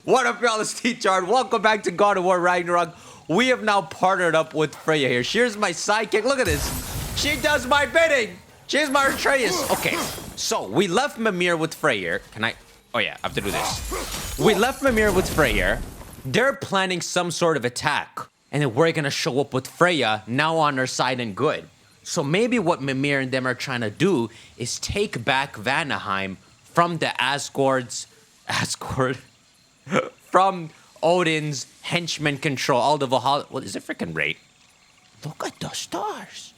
What up, y'all? It's T-Chart. Welcome back to God of War Ragnarok. We have now partnered up with Freya here. Here's my sidekick. Look at this. She does my bidding. She's my Atreus. Okay, so we left Mimir with Freyr. Can I? Oh yeah, I have to do this. We left Mimir with Freyr. They're planning some sort of attack. And then we're gonna show up with Freya, now on our side and good. So maybe what Mimir and them are trying to do is take back Vanaheim from the Asgard, from Odin's henchmen control, all the Valhalla. What is it freaking rate? Look at the stars.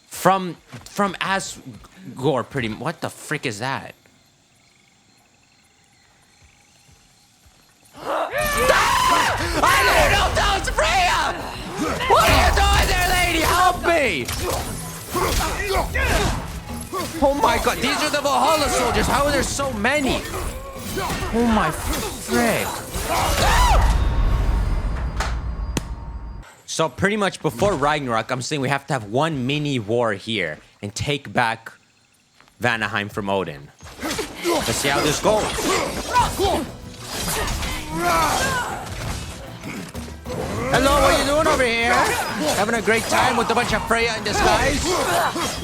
From Asgard, pretty. What the frick is that? I didn't know that was Freya! What are you doing there, lady? Help me! Oh my god, these are the Valhalla soldiers. How are there so many? Oh my frick. So pretty much before Ragnarok, I'm saying we have to have one mini war here and take back Vanaheim from Odin. Let's see how this goes. Hello, what are you doing over here? Having a great time with a bunch of Freya in disguise?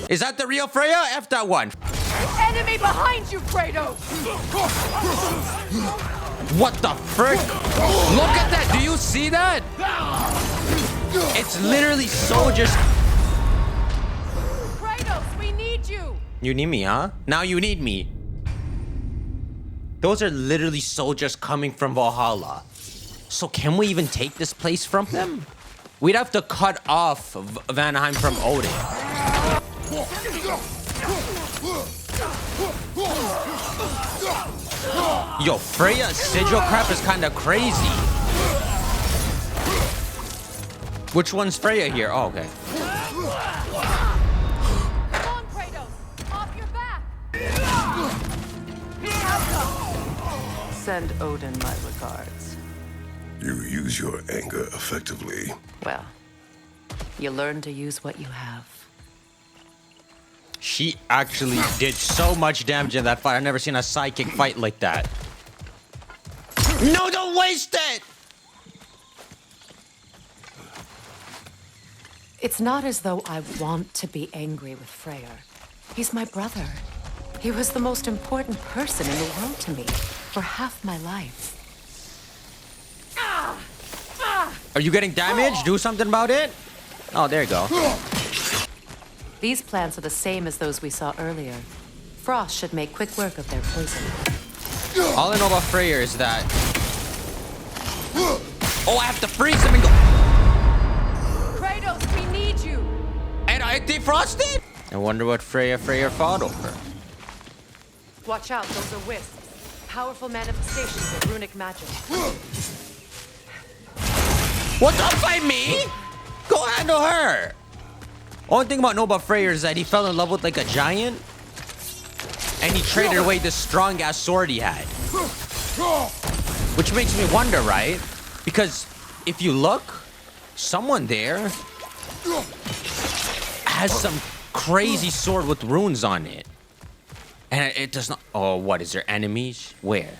Is that the real Freya? F that one. Enemy behind you, Kratos! What the frick? Look at that. Do you see that? It's literally soldiers. Kratos, we need you! You need me, huh? Now you need me. Those are literally soldiers coming from Valhalla. So can we even take this place from them? We'd have to cut off Vanaheim from Odin. Yo, Freya's sigil crap is kind of crazy. Which one's Freya here? Oh, okay. Come on, Kratos! Off your back! Send Odin my regards. You use your anger effectively. Well, you learn to use what you have. She actually did so much damage in that fight. I've never seen a sidekick fight like that. No, don't waste it! It's not as though I want to be angry with Freyr. He's my brother. He was the most important person in the world to me for half my life. Are you getting damaged? Do something about it? Oh, there you go. These plants are the same as those we saw earlier. Frost should make quick work of their poison. All I know about Freyr is that... Oh, I have to freeze him and go... Kratos, we need you! And I defrosted? I wonder what Freyr fought over. Watch out, those are wisps. Powerful manifestations of runic magic. What, don't fight me? Go handle her. Only thing about Freyr is that he fell in love with like a giant. And he traded away this strong ass sword he had. Which makes me wonder, right? Because if you look, someone there has some crazy sword with runes on it. And it does not... Oh, what? Is there enemies? Where?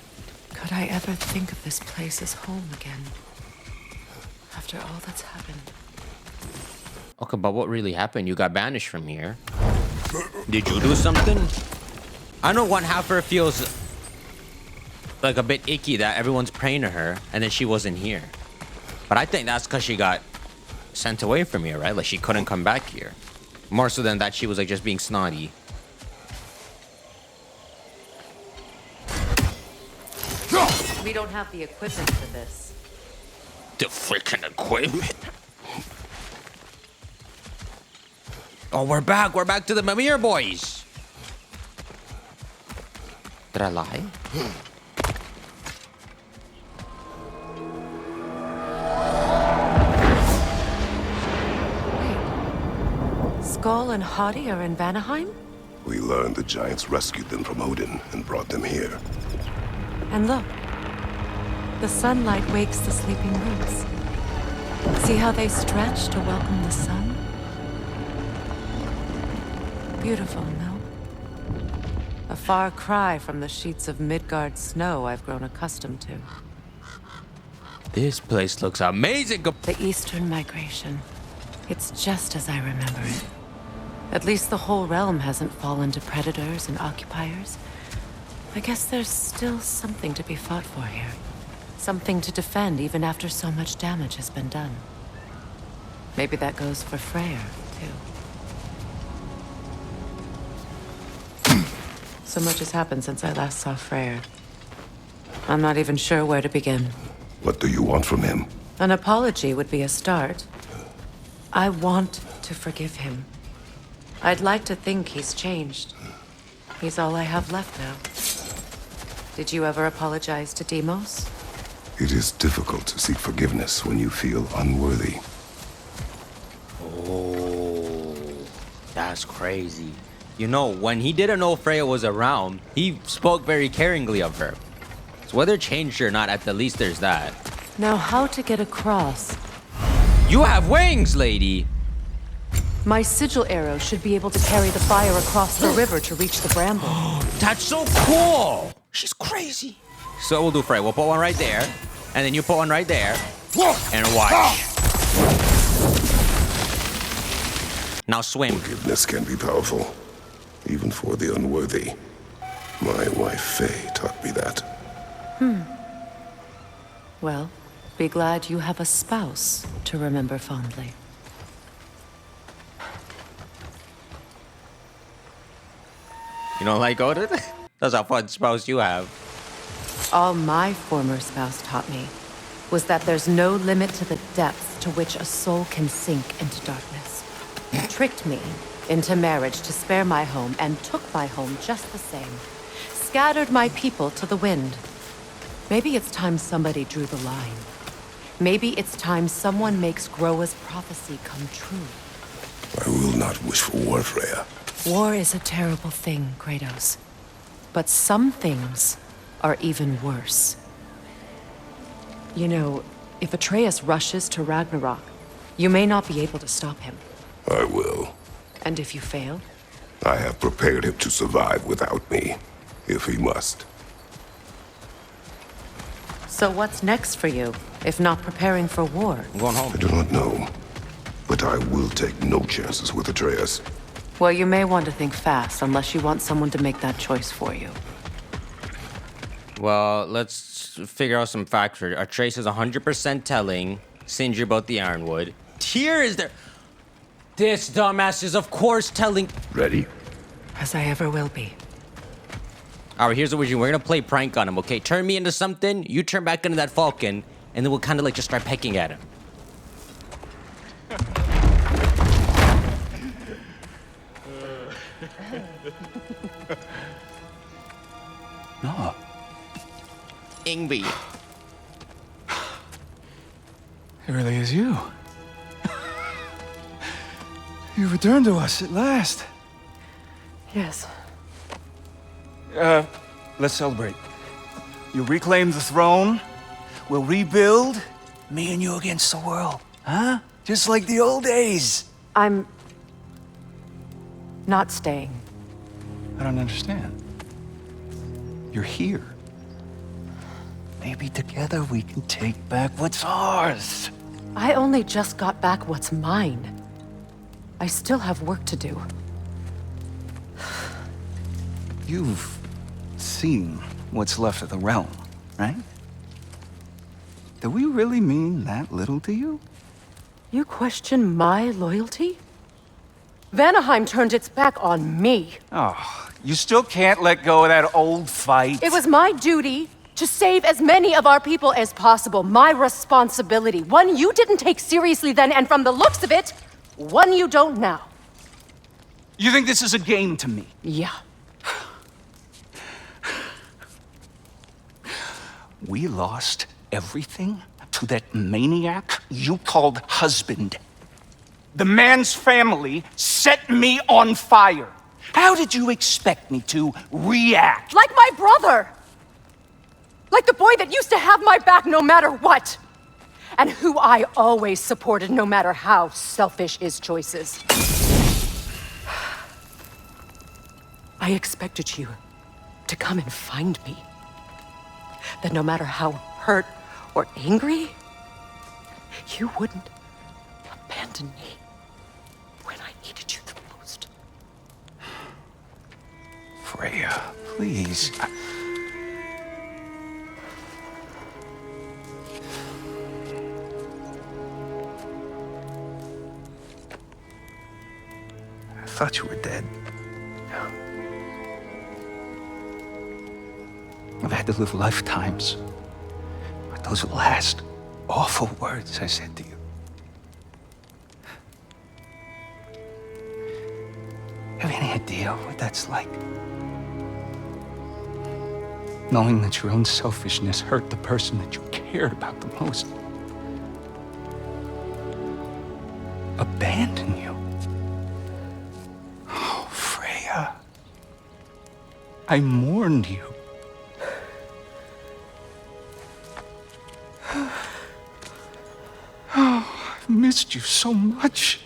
Could I ever think of this place as home again? After all that's happened. Okay, but what really happened? You got banished from here. Did you do something? I know one half of her feels like a bit icky that everyone's praying to her and then she wasn't here. But I think that's because she got sent away from here, right? Like she couldn't come back here. More so than that she was like just being snotty. We don't have the equipment for this. The freaking equipment. Oh, we're back. We're back to the Mimir boys. Did I lie? Wait. Skull and Hati are in Vanaheim? We learned the giants rescued them from Odin and brought them here. And look. The sunlight wakes the sleeping roots. See how they stretch to welcome the sun? Beautiful, no? A far cry from the sheets of Midgard snow I've grown accustomed to. This place looks amazing. The Eastern Migration. It's just as I remember it. At least the whole realm hasn't fallen to predators and occupiers. I guess there's still something to be fought for here. Something to defend even after so much damage has been done. Maybe that goes for Freyr, too. So much has happened since I last saw Freyr. I'm not even sure where to begin. What do you want from him? An apology would be a start. I want to forgive him. I'd like to think he's changed. He's all I have left now. Did you ever apologize to Deimos? It is difficult to seek forgiveness when you feel unworthy. Oh, that's crazy. You know, when he didn't know Freya was around, he spoke very caringly of her. So whether it changed or not, at the least there's that. Now, how to get across? You have wings, lady! My sigil arrow should be able to carry the fire across the river to reach the bramble. That's so cool! She's crazy. So what we'll do, Freya, we'll put one right there, and then you put one right there, and watch. Now swim. Forgiveness can be powerful, even for the unworthy. My wife, Faye, taught me that. Well, be glad you have a spouse to remember fondly. You don't like Odin? That's a fun spouse you have. All my former spouse taught me was that there's no limit to the depths to which a soul can sink into darkness. Tricked me into marriage to spare my home and took my home just the same. Scattered my people to the wind. Maybe it's time somebody drew the line. Maybe it's time someone makes Groa's prophecy come true. I will not wish for war, Freya. War is a terrible thing, Kratos. But some things are even worse. You know, if Atreus rushes to Ragnarok, you may not be able to stop him. I will. And if you fail? I have prepared him to survive without me, if he must. So what's next for you, if not preparing for war? I'm going home. I do not know, but I will take no chances with Atreus. Well, you may want to think fast, unless you want someone to make that choice for you. Well, let's figure out some factors. Atreus is 100% telling Sindri about the Ironwood. Tyr is there. This dumbass is, of course, telling. Ready? As I ever will be. All right, here's what we're doing. We're gonna play prank on him, okay? Turn me into something, you turn back into that falcon, and then we'll kind of like just start pecking at him. No. Ingby. It really is you. You returned to us at last. Yes. Let's celebrate. You reclaim the throne. We'll rebuild. Me and you against the world. Huh? Just like the old days. I'm not staying. I don't understand. You're here. Maybe together we can take back what's ours. I only just got back what's mine. I still have work to do. You've seen what's left of the realm, right? Do we really mean that little to you? You question my loyalty? Vanaheim turned its back on me. Oh, you still can't let go of that old fight. It was my duty to save as many of our people as possible. My responsibility. One you didn't take seriously then, and from the looks of it, one you don't now. You think this is a game to me? Yeah. We lost everything to that maniac you called husband. The man's family set me on fire. How did you expect me to react? Like my brother! Like the boy that used to have my back no matter what! And who I always supported no matter how selfish his choices. I expected you to come and find me. That no matter how hurt or angry You wouldn't abandon me when I needed you the most. Freya, please. I thought you were dead. I've had to live lifetimes with those last awful words I said to you. Have any idea what that's like? Knowing that your own selfishness hurt the person that you cared about the most. Abandon you. Oh, Freya. I mourned you. Oh, I've missed you so much.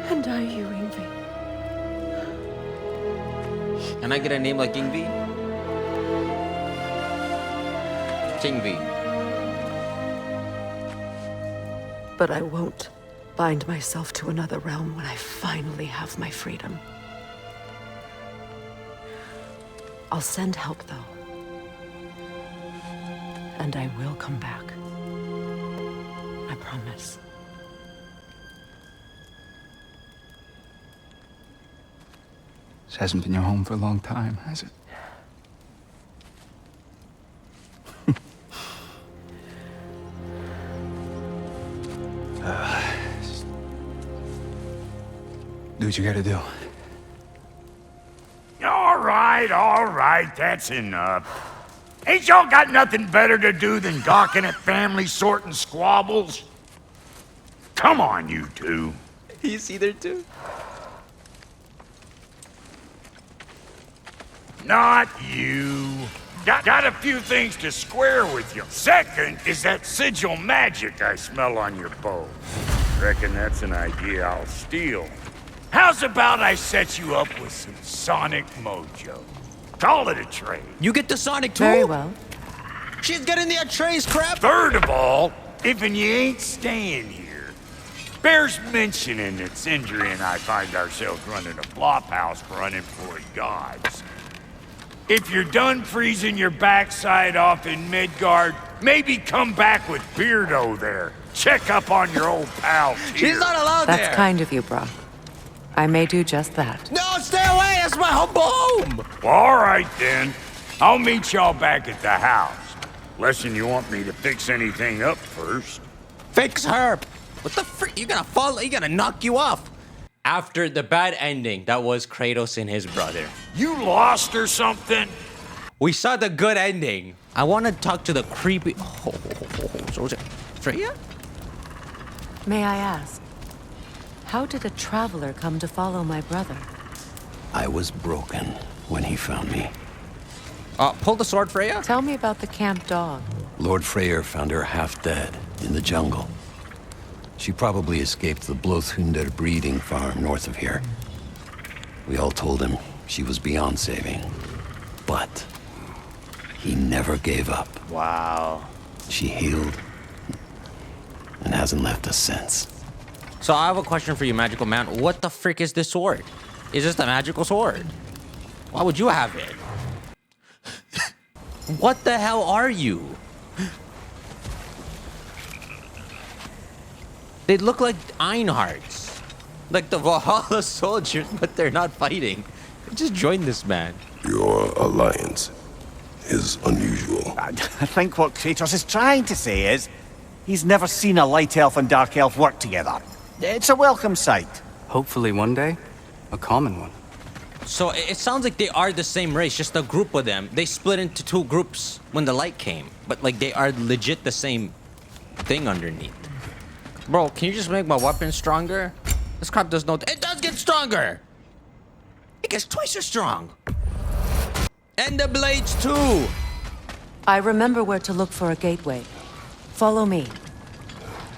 And are you, Yngvi? Can I get a name like Yngvi? Yngvi. But I won't bind myself to another realm when I finally have my freedom. I'll send help, though. And I will come back. I promise. This hasn't been your home for a long time, has it? Do what you gotta do. All right, that's enough. Ain't y'all got nothing better to do than gawking at family sorting squabbles? Come on, you two. You see there too? Not you. Got a few things to square with you. Second is that sigil magic I smell on your bow. Reckon that's an idea I'll steal. How's about I set you up with some sonic mojo? Call it a trade. You get the Sonic too? Very well. She's getting the Atreus crap. Third of all, if you ain't staying here, bears mentioning that Sindri and I find ourselves running a flop house for unemployed gods. If you're done freezing your backside off in Midgard, maybe come back with Beardo there. Check up on your old pal here. She's not allowed That's there. kind of you, Brock. I may do just that. No, stay away. That's my humble home. All right, then. I'll meet y'all back at the house. Lesson you want me to fix anything up first. Fix her. What the frick? You're gonna fall. You're gonna knock you off. After the bad ending, that was Kratos and his brother. You lost or something? We saw the good ending. I want to talk to the creepy. So was it Freya? May I ask, how did a traveler come to follow my brother? I was broken when he found me. Pull the sword, Freya. Tell me about the camp dog. Lord Freyr found her half dead in the jungle. She probably escaped the Blothunder breeding farm north of here. We all told him she was beyond saving. But he never gave up. Wow. She healed and hasn't left us since. So I have a question for you, magical man. What the frick is this sword? Is this a magical sword? Why would you have it? What the hell are you? They look like Einhards. Like the Valhalla soldiers, but they're not fighting. They just joined this man. Your alliance is unusual. I think what Kratos is trying to say is, he's never seen a light elf and dark elf work together. It's a welcome sight. Hopefully one day, a common one. So it sounds like they are the same race, just a group of them. They split into two groups when the light came. But like they are legit the same thing underneath. Bro, can you just make my weapon stronger? This crap does no... It does get stronger! It gets twice as strong. And the blades too! I remember where to look for a gateway. Follow me.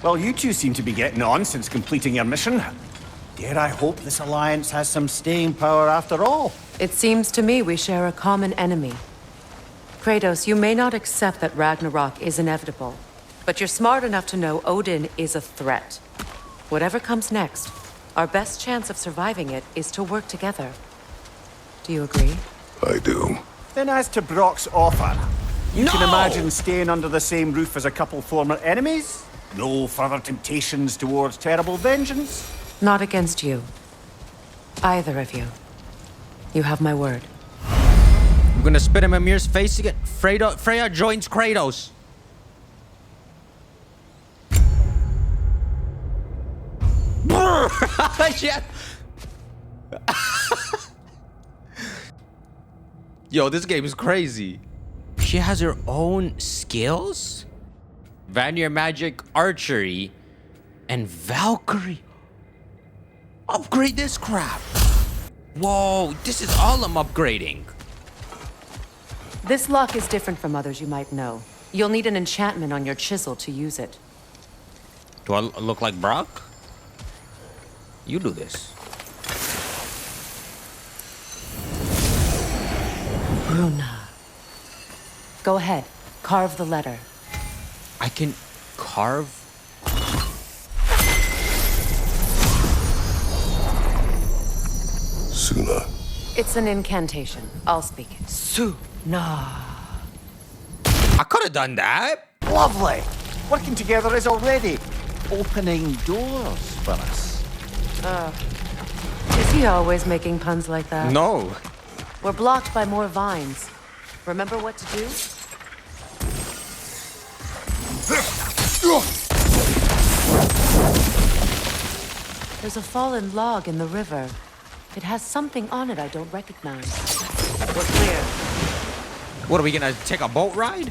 Well, you two seem to be getting on since completing your mission. Dare I hope this alliance has some staying power after all? It seems to me we share a common enemy. Kratos, you may not accept that Ragnarok is inevitable, but you're smart enough to know Odin is a threat. Whatever comes next, our best chance of surviving it is to work together. Do you agree? I do. Then as to Brock's offer, you No! can imagine staying under the same roof as a couple former enemies? No further temptations towards terrible vengeance? Not against you. Either of you. You have my word. I'm gonna spit in Mimir's face again. Freya joins Kratos. Shit. Yo, this game is crazy. She has her own skills? Vanir magic, archery, and Valkyrie. Upgrade this crap. Whoa, this is all I'm upgrading. This lock is different from others you might know. You'll need an enchantment on your chisel to use it. Do I look like Brock? You do this. Bruna. Go ahead. Carve the letter. I can carve? Suna. It's an incantation. I'll speak it. Suna. I could have done that. Lovely! Working together is already opening doors for us. Is he always making puns like that? No. We're blocked by more vines. Remember what to do? There's a fallen log in the river. It has something on it I don't recognize. We're clear. What, are we gonna take a boat ride?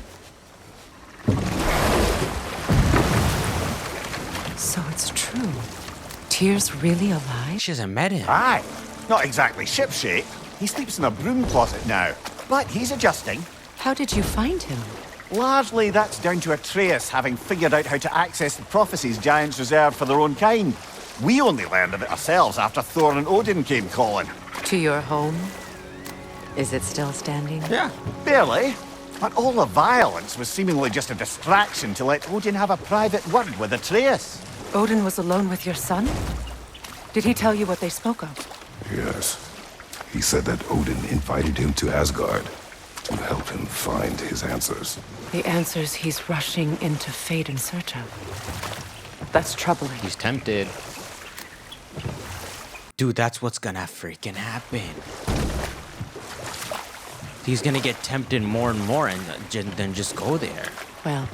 So it's true. Tyr's really alive? She hasn't met him. Aye, not exactly shipshape. He sleeps in a broom closet now, but he's adjusting. How did you find him? Largely, that's down to Atreus having figured out how to access the prophecies giants reserved for their own kind. We only learned of it ourselves after Thor and Odin came calling. To your home? Is it still standing? Yeah. Barely. But all the violence was seemingly just a distraction to let Odin have a private word with Atreus. Odin was alone with your son? Did he tell you what they spoke of? Yes. He said that Odin invited him to Asgard to help him find his answers. The answers he's rushing into fate in search of. That's troubling. He's tempted. Dude, that's what's gonna freaking happen. He's gonna get tempted more and more and then just go there. Well,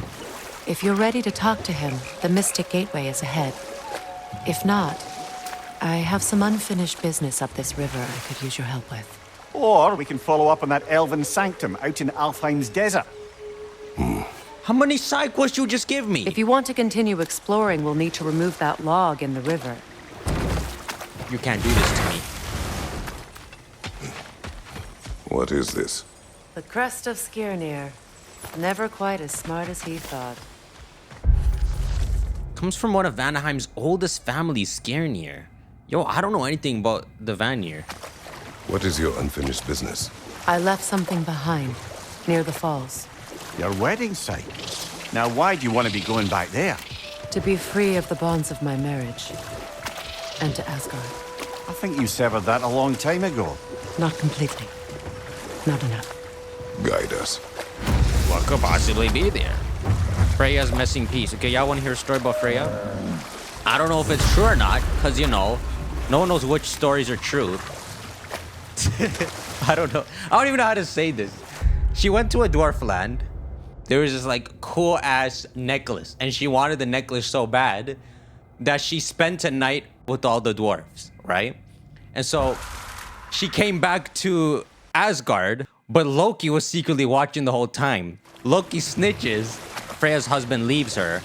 if you're ready to talk to him, the Mystic Gateway is ahead. If not, I have some unfinished business up this river I could use your help with. Or we can follow up on that Elven sanctum out in Alfheim's desert. How many side quests you just give me? If you want to continue exploring, we'll need to remove that log in the river. You can't do this to me. What is this? The crest of Skirnir. Never quite as smart as he thought. Comes from one of Vanaheim's oldest families, Skirnir. Yo, I don't know anything about the Vanir. What is your unfinished business? I left something behind, near the falls. Your wedding site. Now why do you want to be going back there? To be free of the bonds of my marriage. And to Asgard. I think you severed that a long time ago. Not completely. Not enough. Guide us. What could possibly be there? Freya's missing piece. Okay, y'all want to hear a story about Freya? I don't know if it's true or not, because, you know, no one knows which stories are true. I don't know. I don't even know how to say this. She went to a dwarf land. There was this, like, cool-ass necklace. And she wanted the necklace so bad that she spent a night with all the dwarves, right? And so she came back to Asgard, but Loki was secretly watching the whole time. Loki snitches. Freya's husband leaves her.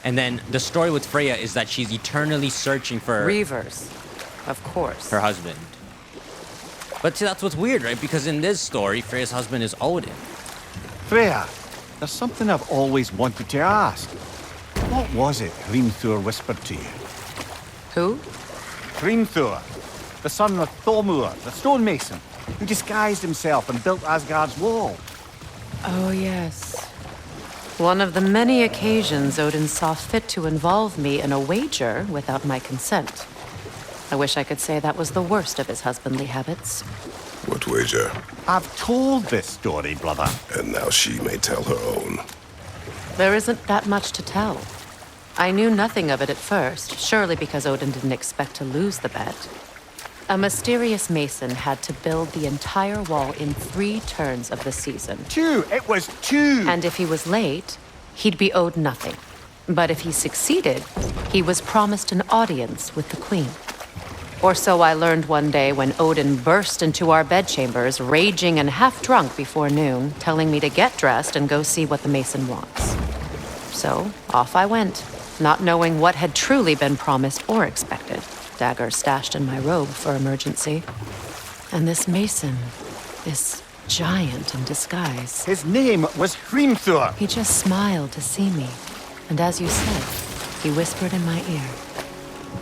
And then the story with Freya is that she's eternally searching for Reavers. Of course. her husband. But see, that's what's weird, right? Because in this story, Freya's husband is Odin. Freya, there's something I've always wanted to ask. What was it Hrimthur whispered to you? Who? Hrimthur, the son of Thormur, the stonemason, who disguised himself and built Asgard's wall. Oh, yes. One of the many occasions Odin saw fit to involve me in a wager without my consent. I wish I could say that was the worst of his husbandly habits. What wager? I've told this story, brother. And now she may tell her own. There isn't that much to tell. I knew nothing of it at first, surely because Odin didn't expect to lose the bet. A mysterious mason had to build the entire wall in 3 turns of the season. 2! It was 2! And if he was late, he'd be owed nothing. But if he succeeded, he was promised an audience with the queen. Or so I learned one day when Odin burst into our bedchambers, raging and half-drunk before noon, telling me to get dressed and go see what the mason wants. So, off I went, not knowing what had truly been promised or expected. Dagger stashed in my robe for emergency. And this mason, this giant in disguise. His name was Hrimthur. He just smiled to see me. And as you said, he whispered in my ear.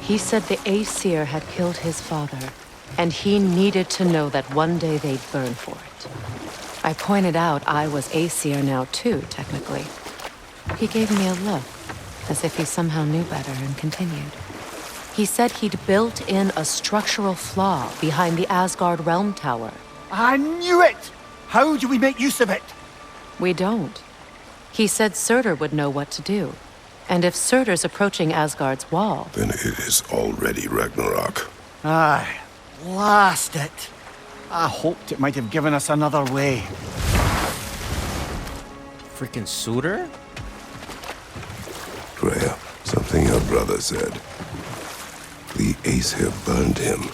He said the Aesir had killed his father, and he needed to know that one day they'd burn for it. I pointed out I was Aesir now too, technically. He gave me a look, as if he somehow knew better, and continued. He said he'd built in a structural flaw behind the Asgard realm tower. I knew it! How do we make use of it? We don't. He said Surtur would know what to do. And if Surtur's approaching Asgard's wall... Then it is already Ragnarok. Aye, blast it. I hoped it might have given us another way. Freaking Surtur? Freya, something your brother said. The Aesir burned him.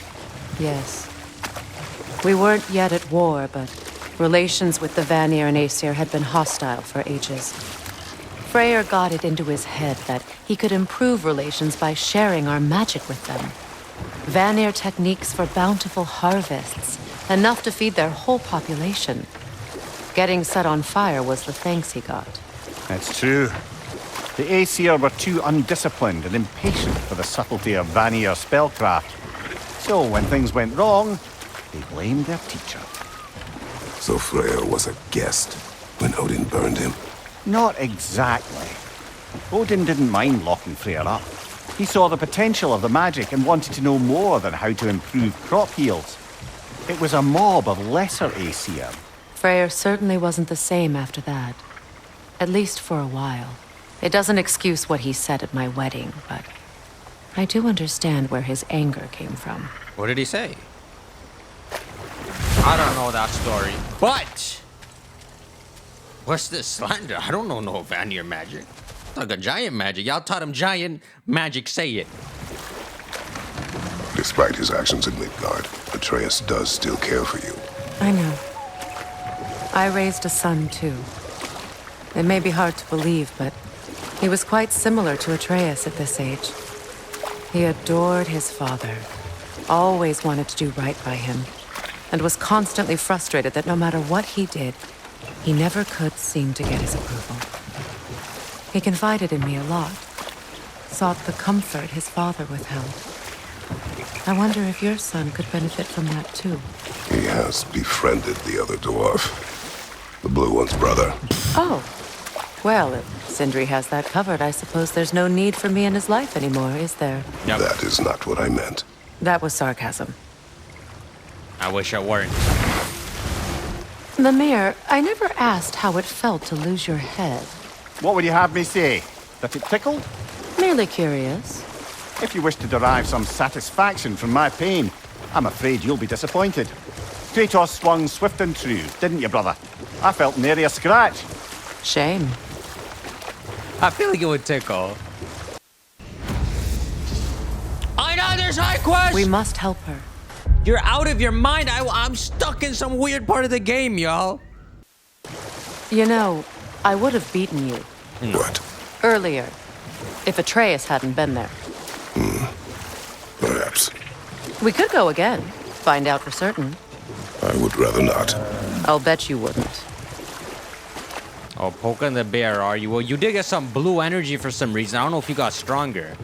Yes. We weren't yet at war, but relations with the Vanir and Aesir had been hostile for ages. Freyr got it into his head that he could improve relations by sharing our magic with them. Vanir techniques for bountiful harvests, enough to feed their whole population. Getting set on fire was the thanks he got. That's true. The Aesir were too undisciplined and impatient for the subtlety of Vanir spellcraft. So when things went wrong, they blamed their teacher. So Freya was a guest when Odin burned him. Not exactly. Odin didn't mind locking Freyr up. He saw the potential of the magic and wanted to know more than how to improve crop yields. It was a mob of lesser Aesir. Freyr certainly wasn't the same after that. At least for a while. It doesn't excuse what he said at my wedding, but I do understand where his anger came from. What did he say? I don't know that story, but... What's this slander? I don't know no Vanir magic. Like a giant magic. Y'all taught him giant magic, say it. Despite his actions in Midgard, Atreus does still care for you. I know. I raised a son, too. It may be hard to believe, but he was quite similar to Atreus at this age. He adored his father, always wanted to do right by him, and was constantly frustrated that no matter what he did, he never could seem to get his approval. He confided in me a lot, sought the comfort his father withheld. I wonder if your son could benefit from that too. He has befriended the other dwarf. The blue one's brother. Oh. Well, if Sindri has that covered, I suppose there's no need for me in his life anymore, is there? Yep. That is not what I meant. That was sarcasm. I wish I weren't. Mimir, I never asked how it felt to lose your head. What would you have me say? That it tickled? Merely curious. If you wish to derive some satisfaction from my pain, I'm afraid you'll be disappointed. Kratos swung swift and true, didn't you, brother? I felt nary a scratch. Shame. I feel like it would tickle. I know there's high quest! We must help her. You're out of your mind. I'm stuck in some weird part of the game, y'all. You know, I would have beaten you. What? Earlier. If Atreus hadn't been there. Perhaps. We could go again. Find out for certain. I would rather not. I'll bet you wouldn't. Oh, poking the bear, are you? Well, you did get some blue energy for some reason. I don't know if you got stronger.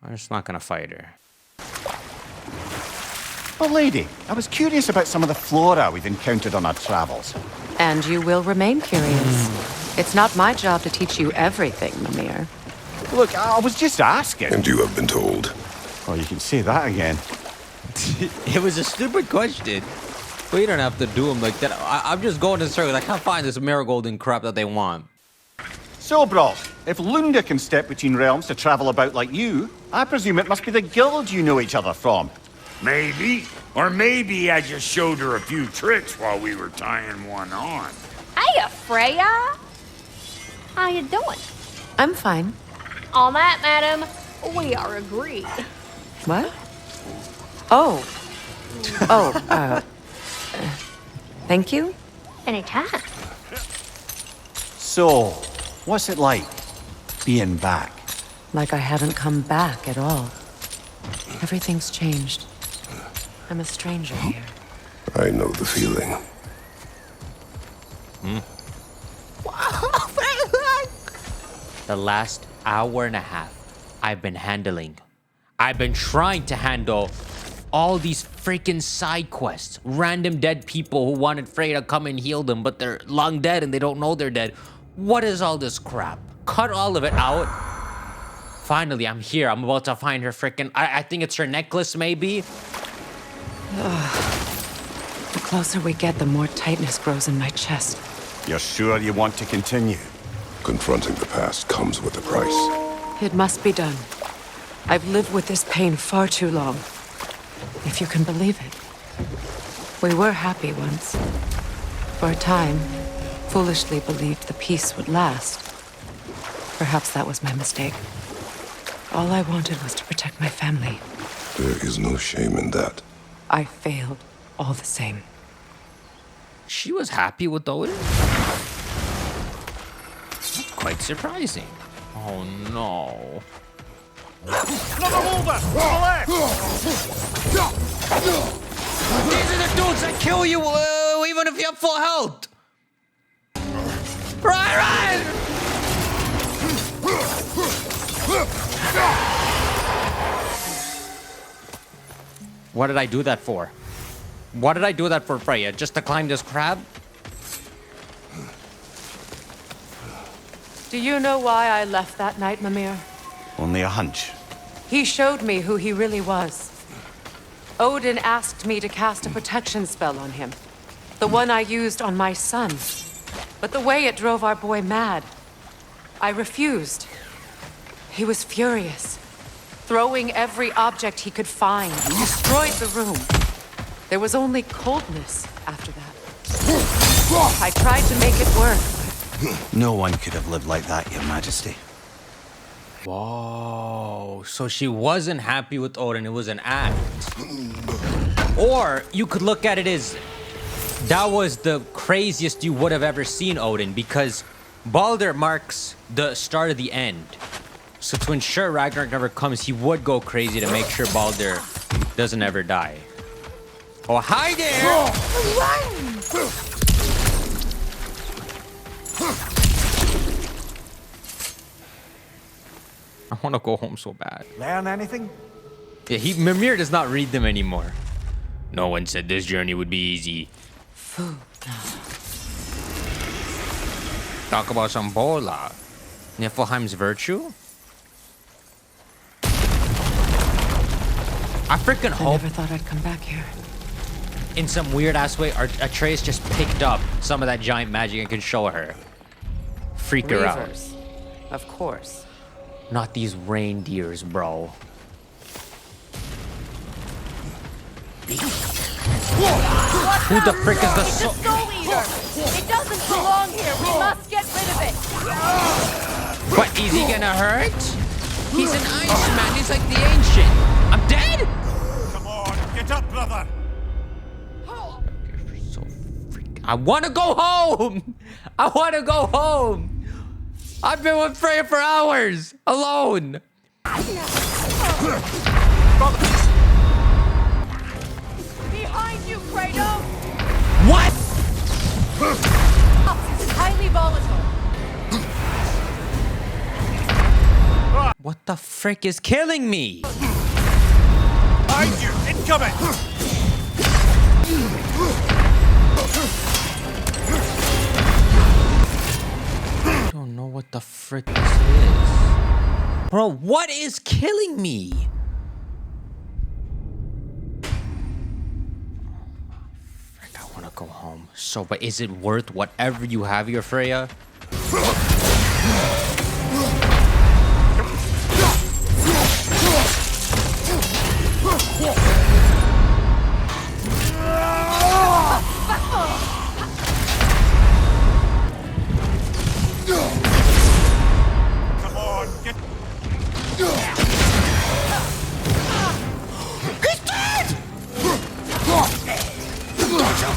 I'm just not gonna fight her. Oh, lady, I was curious about some of the flora we've encountered on our travels. And you will remain curious. It's not my job to teach you everything, Mimir. Look, I was just asking. And you have been told. Oh, you can say that again. It was a stupid question. We don't have to do them like that. I'm just going in circles. I can't find this marigold and crap that they want. So, bro, if Lunda can step between realms to travel about like you, I presume it must be the guild you know each other from. Maybe. Or maybe I just showed her a few tricks while we were tying one on. Hiya, Freya. How you doing? I'm fine. On that, madam, we are agreed. What? Oh. Thank you? Anytime. So, what's it like being back? Like I haven't come back at all. Everything's changed. I'm a stranger here. I know the feeling. The last hour and a half, I've been trying to handle all these freaking side quests. Random dead people who wanted Freya to come and heal them, but they're long dead and they don't know they're dead. What is all this crap? Cut all of it out. Finally, I'm here. I'm about to find her freaking... I think it's her necklace, maybe? The closer we get, the more tightness grows in my chest. You're sure you want to continue? Confronting the past comes with a price. It must be done. I've lived with this pain far too long. If you can believe it. We were happy once. For a time, foolishly believed the peace would last. Perhaps that was my mistake. All I wanted was to protect my family. There is no shame in that. I failed, all the same. She was happy with Odin? Quite surprising. Oh no. These are the dudes that kill you even if you have full health. Run! What did I do that for? What did I do that for, Freya? Just to climb this crab? Do you know why I left that night, Mimir? Only a hunch. He showed me who he really was. Odin asked me to cast a protection spell on him. The one I used on my son. But the way it drove our boy mad. I refused. He was furious. Throwing every object he could find. He destroyed the room. There was only coldness after that. I tried to make it work. No one could have lived like that, Your Majesty. Whoa, so she wasn't happy with Odin, it was an act. Or you could look at it as that was the craziest you would have ever seen Odin, because Baldur marks the start of the end. So to ensure Ragnarok never comes, he would go crazy to make sure Baldur doesn't ever die. Oh, hi there! Run! I want to go home so bad. Learn anything? Yeah, Mimir does not read them anymore. No one said this journey would be easy. Talk about some bola. Niflheim's virtue? I freaking I hope never thought I'd come back here. in some weird ass way Atreus just picked up some of that giant magic and can show her. Freak her out. Reavers, of course. Not these reindeers, bro. Who the frick is the It's a soul eater! It doesn't belong here! We must get rid of it! What, is he gonna hurt? He's an Iceman, he's like the ancient. I'm dead? Come on, get up, brother! So freak. I wanna go home! I wanna go home! I've been with Freya for hours, alone. Behind you, Kratos! What? It's highly volatile. What the frick is killing me? Behind you, incoming! the frick is this? Bro, what is killing me? Frick, I wanna go home. So, but is it worth whatever you have here, Freya?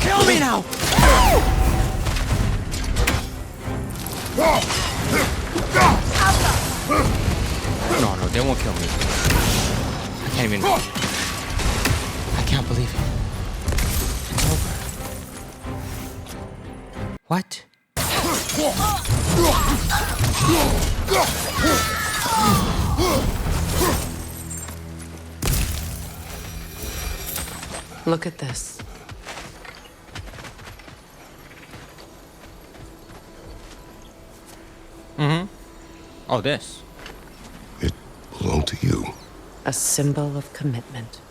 Kill me now! No, no, they won't kill me. I can't even... I can't believe it. It's over. What? Look at this. Oh, this. It belonged to you. A symbol of commitment.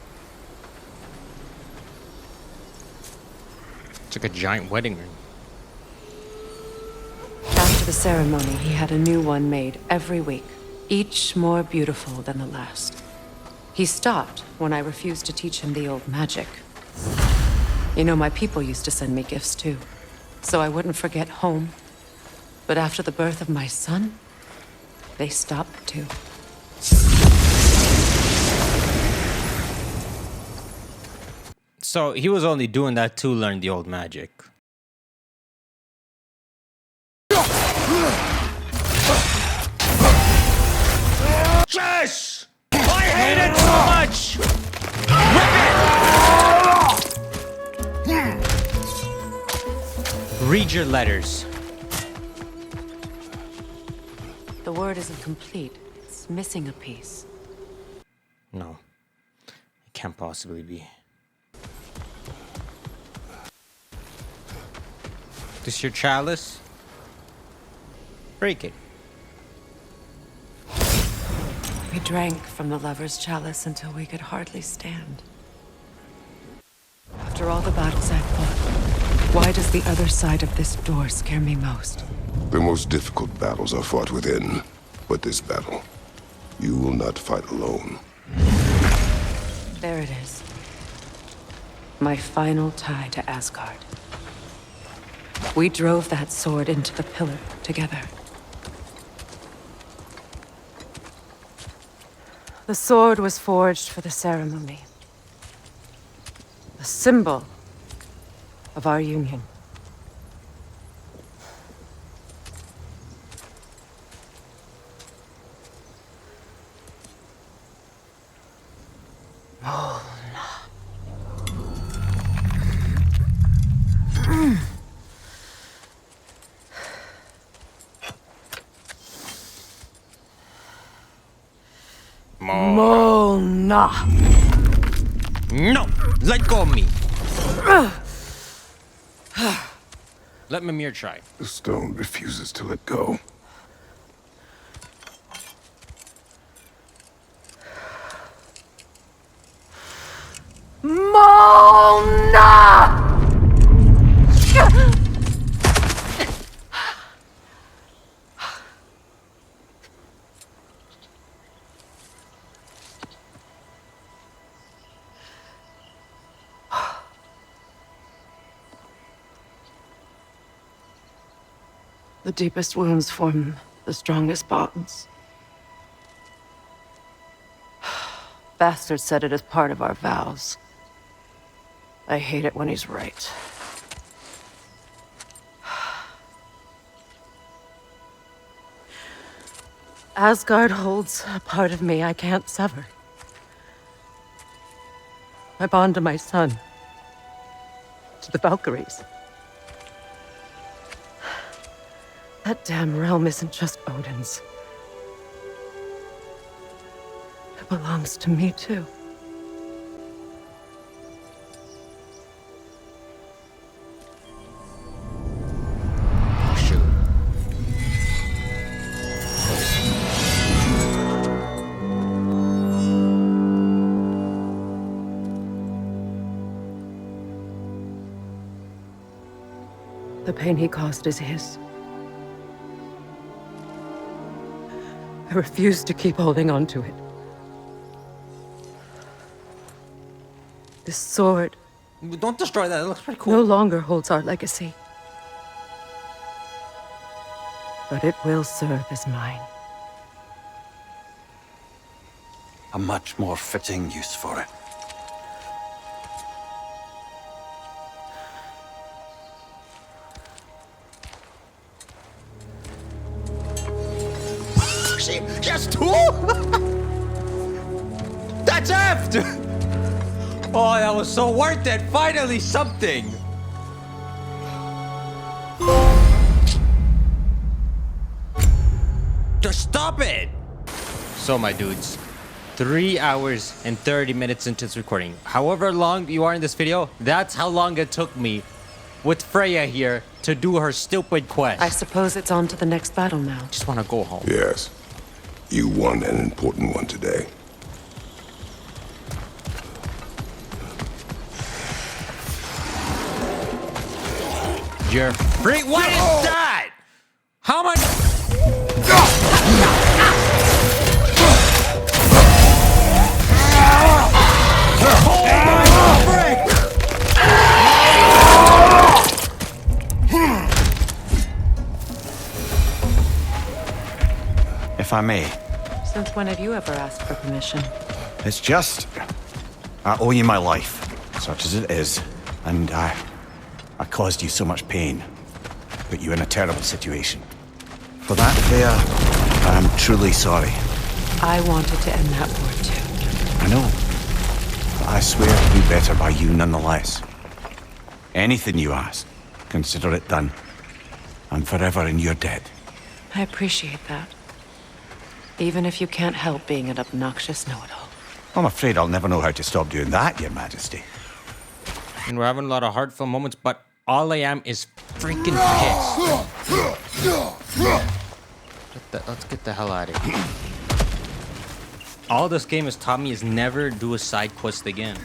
It's like a giant wedding ring. After the ceremony, he had a new one made every week, each more beautiful than the last. He stopped when I refused to teach him the old magic. You know, my people used to send me gifts too, so I wouldn't forget home. But after the birth of my son, they stopped too. So he was only doing that to learn the old magic. Jess! I hate it so much! Read your letters. The word isn't complete. It's missing a piece. No. It can't possibly be. This your chalice? Break it. We drank from the lover's chalice until we could hardly stand. After all the battles I've fought, why does the other side of this door scare me most? The most difficult battles are fought within. But this battle, you will not fight alone. There it is. My final tie to Asgard. We drove that sword into the pillar together. The sword was forged for the ceremony. The symbol of our union. Mona. No! Let go of me! Let Mimir try. The stone refuses to let go. Mona! The deepest wounds form the strongest bonds. Bastard said it as part of our vows. I hate it when he's right. Asgard holds a part of me I can't sever. I bond to my son, to the Valkyries. That damn realm isn't just Odin's. It belongs to me, too. Oh, shoot. The pain he caused is his. I refuse to keep holding on to it. This sword Don't destroy that. It looks pretty cool. no longer holds our legacy. But it will serve as mine. A much more fitting use for it. She has two? That's effed! Oh, that was so worth it. Finally, something. Just stop it. So, my dudes, 3 hours and 30 minutes into this recording. However long you are in this video, that's how long it took me with Freya here to do her stupid quest. I suppose it's on to the next battle now. Just want to go home. Yes. You won an important one today. You're free. What is that? How much? If I may, Since when have you ever asked for permission? it's just... I owe you my life, such as it is, and I caused you so much pain, put you in a terrible situation. For that, Freya, I am truly sorry. I wanted to end that war too. I know, but I swear to do better by you nonetheless. Anything you ask, consider it done. I'm forever in your debt. I appreciate that. Even if you can't help being an obnoxious know-it-all. I'm afraid I'll never know how to stop doing that, Your Majesty. And we're having a lot of heartfelt moments, but all I am is freaking pissed. Let's get the hell out of here. All this game has taught me is never do a side quest again.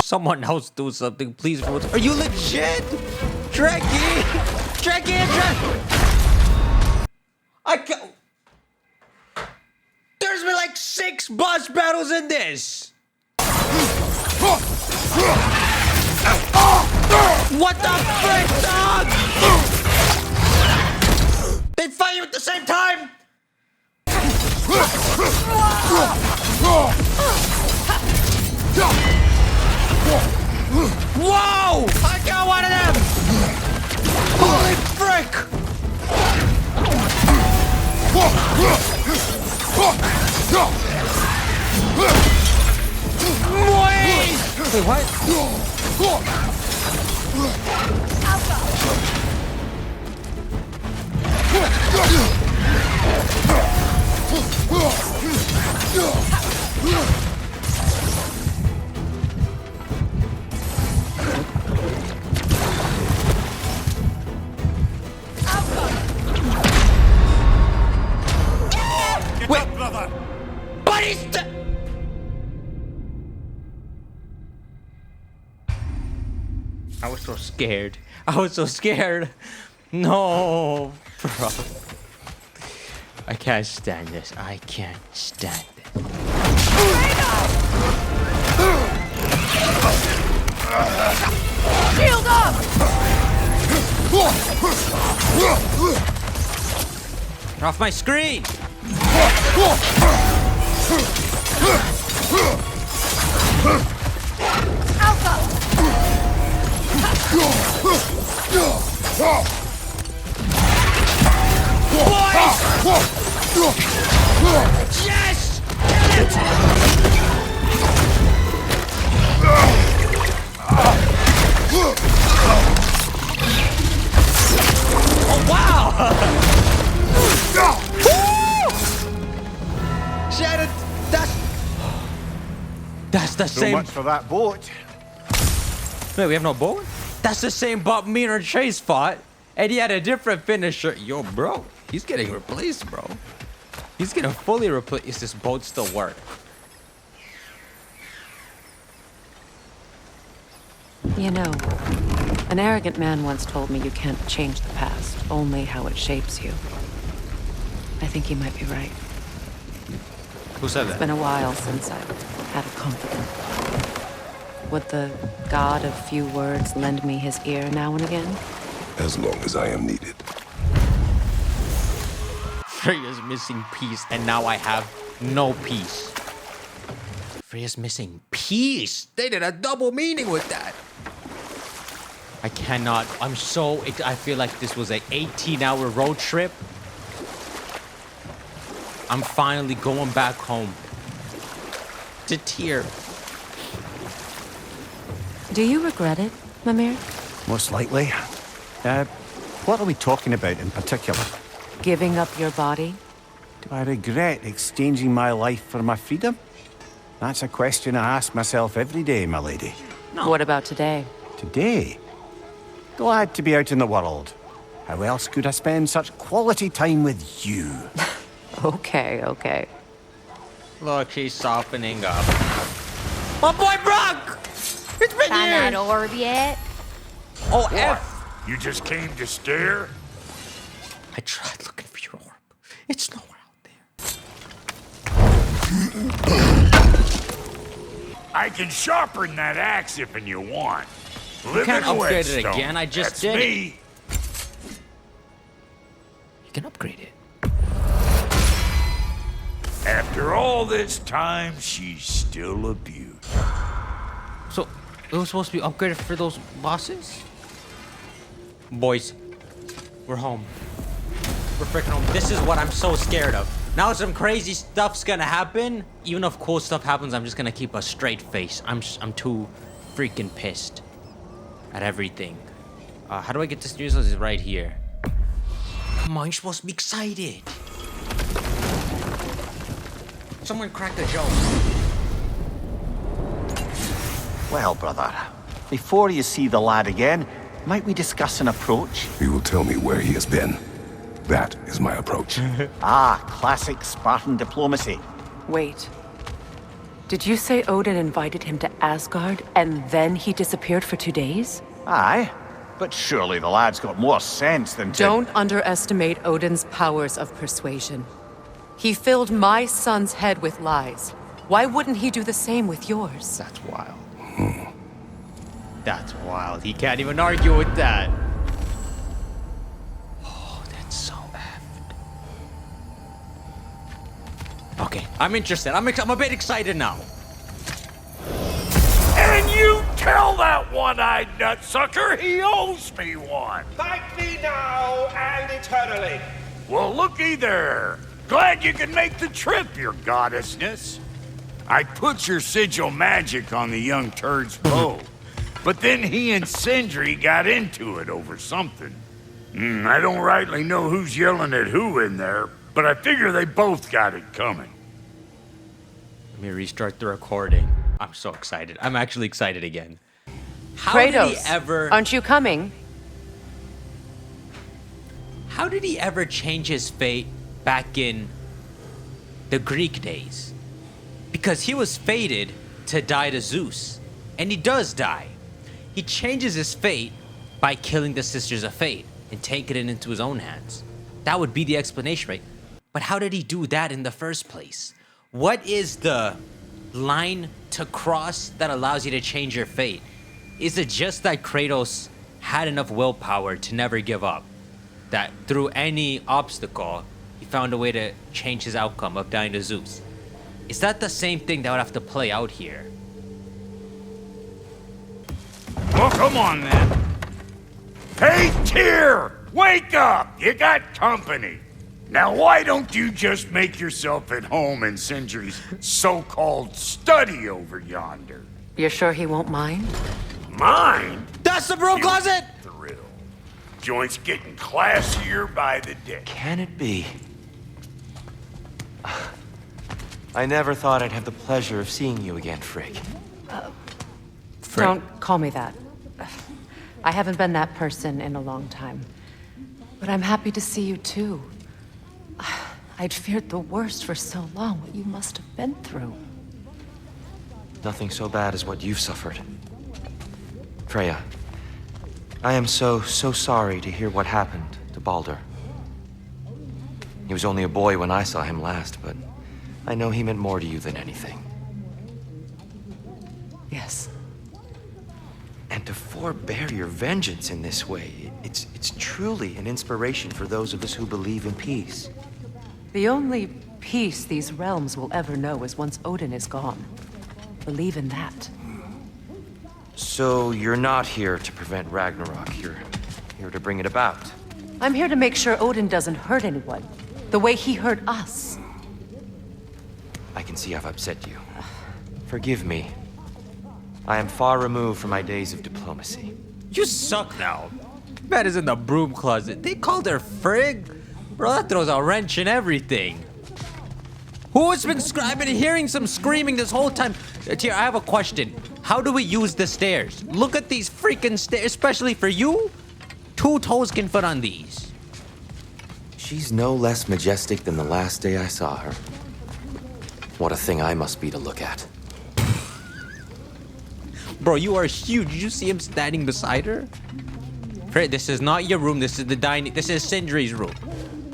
Someone else do something, please. Are you legit? Trekkie! I can't... There's been like 6 boss battles in this! What the frick, dog? They fight you at the same time? Whoa! I got one of them! Holy frick! Wait, what? Wait, brother! But he's I was so scared. No, bro. I can't stand this. I can't stand it. Shield up! Off my screen! Yes! Get it! Oh, wow! That's the So same. much for that boat. Wait, we have no boat? That's the same boat me and Atreus fought. And he had a different finisher. Yo, bro. He's getting replaced, bro. He's getting fully replaced. Is this boat still work? You know, an arrogant man once told me you can't change the past, only how it shapes you. I think he might be right. Who said It's that? been a while since I've had a confidant. Would the god of few words lend me his ear now and again? As long as I am needed. Freya's missing peace, and now I have no peace. Freya's missing peace. They did a double meaning with that. I cannot. I feel like this was an 18-hour road trip. I'm finally going back home. To Tyr. Do you regret it, Mimir? Most likely. What are we talking about in particular? Giving up your body? Do I regret exchanging my life for my freedom? That's a question I ask myself every day, my lady. No. What about today? Today? Glad to be out in the world. How else could I spend such quality time with you? Okay. Look, she's softening up. My boy Brock! It's been Find that years! orb yet? Oh, What? F! You just came to stare? I tried looking for your orb. It's nowhere out there. I can sharpen that axe if you want. You can't upgrade it whetstone. again, I just That's did it. me. You can upgrade it. After all this time, she's still a beaut. So, it was supposed to be upgraded for those bosses? Boys, we're home. We're freaking home. This is what I'm so scared of. Now some crazy stuff's gonna happen. Even if cool stuff happens, I'm just gonna keep a straight face. I'm too freaking pissed at everything. How do I get this news? It's right here. Come on, you're supposed to be excited. Someone crack a joke. Well, brother, before you see the lad again, might we discuss an approach? He will tell me where he has been. That is my approach. Classic Spartan diplomacy. Wait. Did you say Odin invited him to Asgard and then he disappeared for 2 days? Aye, but surely the lad's got more sense than to... Don't underestimate Odin's powers of persuasion. He filled my son's head with lies. Why wouldn't he do the same with yours? That's wild. That's wild. He can't even argue with that. Oh, that's so effed. Okay, I'm interested. I'm a bit excited now. And you tell that one-eyed nutsucker he owes me one. Thank me now and eternally. Well, looky there. Glad you could make the trip, your goddessness. I put your sigil magic on the young turd's bow, but then he and Sindri got into it over something. I don't rightly know who's yelling at who in there, but I figure they both got it coming. Let me restart the recording. I'm so excited. I'm actually excited again. How Kratos, did he ever... aren't you coming? How did he ever change his fate back in the Greek days? Because he was fated to die to Zeus. And he does die. He changes his fate by killing the Sisters of Fate and taking it into his own hands. That would be the explanation, right? But how did he do that in the first place? What is the line to cross that allows you to change your fate? Is it just that Kratos had enough willpower to never give up? That through any obstacle, he found a way to change his outcome of dying to Zeus? Is that the same thing that would have to play out here? Well, come on then. Hey, Tyr! Wake up! You got company. Now, why don't you just make yourself at home in Sindri's so-called study over yonder? You're sure he won't mind? Mine? That's the broom closet! Thrill. Joint's getting classier by the day. Can it be? I never thought I'd have the pleasure of seeing you again, Frigg. Don't call me that. I haven't been that person in a long time. But I'm happy to see you too. I'd feared the worst for so long, what you must have been through. Nothing so bad as what you've suffered. Freya, I am so sorry to hear what happened to Baldur. He was only a boy when I saw him last, but I know he meant more to you than anything. Yes. And to forbear your vengeance in this way, it's truly an inspiration for those of us who believe in peace. The only peace these realms will ever know is once Odin is gone. Believe in that. So you're not here to prevent Ragnarok, you're here to bring it about. I'm here to make sure Odin doesn't hurt anyone, the way he hurt us. I can see I've upset you. Forgive me. I am far removed from my days of diplomacy. You suck now. Man is in the broom closet. They called her Frigg? Bro, that throws a wrench in everything. Who has been I've been hearing some screaming this whole time. Tyr, I have a question. How do we use the stairs? Look at these freaking stairs, especially for you. 2 toes can fit on these. She's no less majestic than the last day I saw her. What a thing I must be to look at. Bro, you are huge. Did you see him standing beside her? Freyr, this is not your room. This is the dining. This is Sindri's room.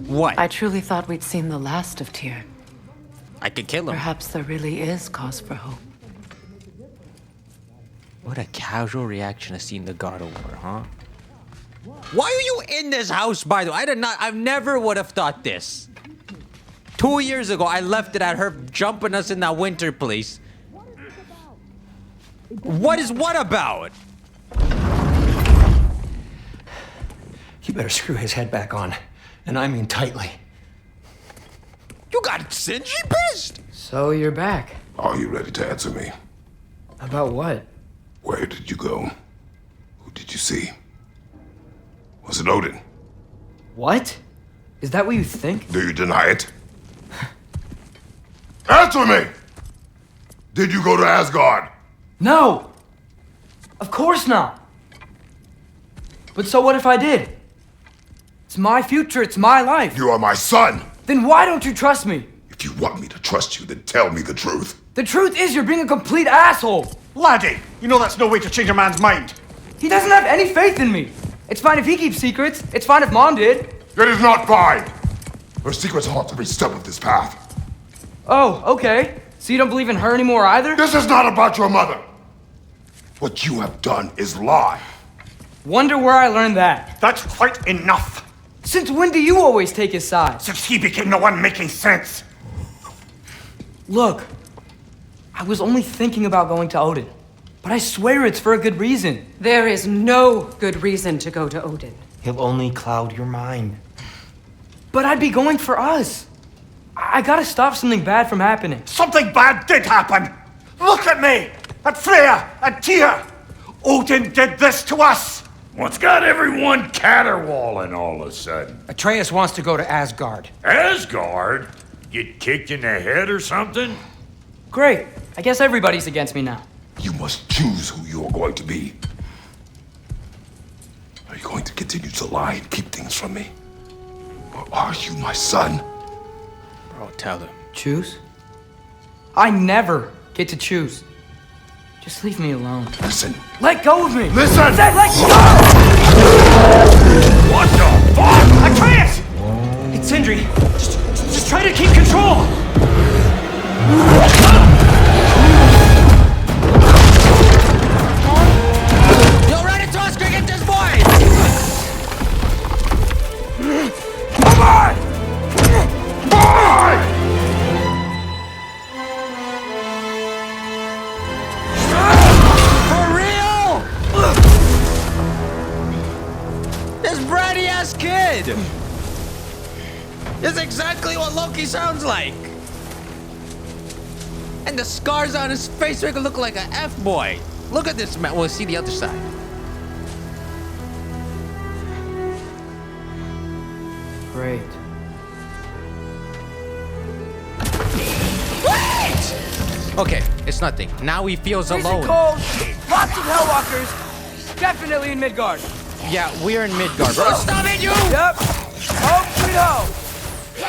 What? I truly thought we'd seen the last of Tyr. I could kill him. Perhaps there really is cause for hope. What a casual reaction to seeing the God of War, huh? Why are you in this house, by the way? I never would have thought this. 2 years ago, I left it at her jumping us in that winter place. What about? You better screw his head back on. And I mean tightly. You got Sindri pissed? So you're back. Are you ready to answer me? About what? Where did you go? Who did you see? Was it Odin? What? Is that what you think? Do you deny it? Answer me! Did you go to Asgard? No! Of course not! But so what if I did? It's my future, it's my life. You are my son! Then why don't you trust me? If you want me to trust you, then tell me the truth. The truth is you're being a complete asshole! Laddie, you know that's no way to change a man's mind. He doesn't have any faith in me. It's fine if he keeps secrets. It's fine if Mom did. It is not fine! Her secrets haunt every step of this path. Oh, okay. So you don't believe in her anymore either? This is not about your mother. What you have done is lie. Wonder where I learned that. That's quite enough. Since when do you always take his side? Since he became the one making sense. Look, I was only thinking about going to Odin. But I swear it's for a good reason. There is no good reason to go to Odin. He'll only cloud your mind. But I'd be going for us. I gotta stop something bad from happening. Something bad did happen. Look at me, at Freya, at Tyr. Odin did this to us. What's got everyone caterwauling all of a sudden? Atreus wants to go to Asgard. Asgard? Get kicked in the head or something? Great. I guess everybody's against me now. You must choose who you are going to be. Are you going to continue to lie and keep things from me? Or are you my son? Bro, tell him. Choose? I never get to choose. Just leave me alone. Listen. Let go of me! Listen! I said let go! What the fuck? Atreus! It's Sindri. Just try to keep control! Yo, run into us, get this boy! Come on! Boy! For real? This bratty ass kid! This is exactly what Loki sounds like! And the scars on his face make him look like an F-boy. Look at this man. We'll see the other side. Great. Okay, it's nothing. Now he feels Freezing alone. cold, lots of Hellwalkers. Definitely in Midgard. Yeah, we're in Midgard, bro. Stop it, you! Yep. Home sweet home.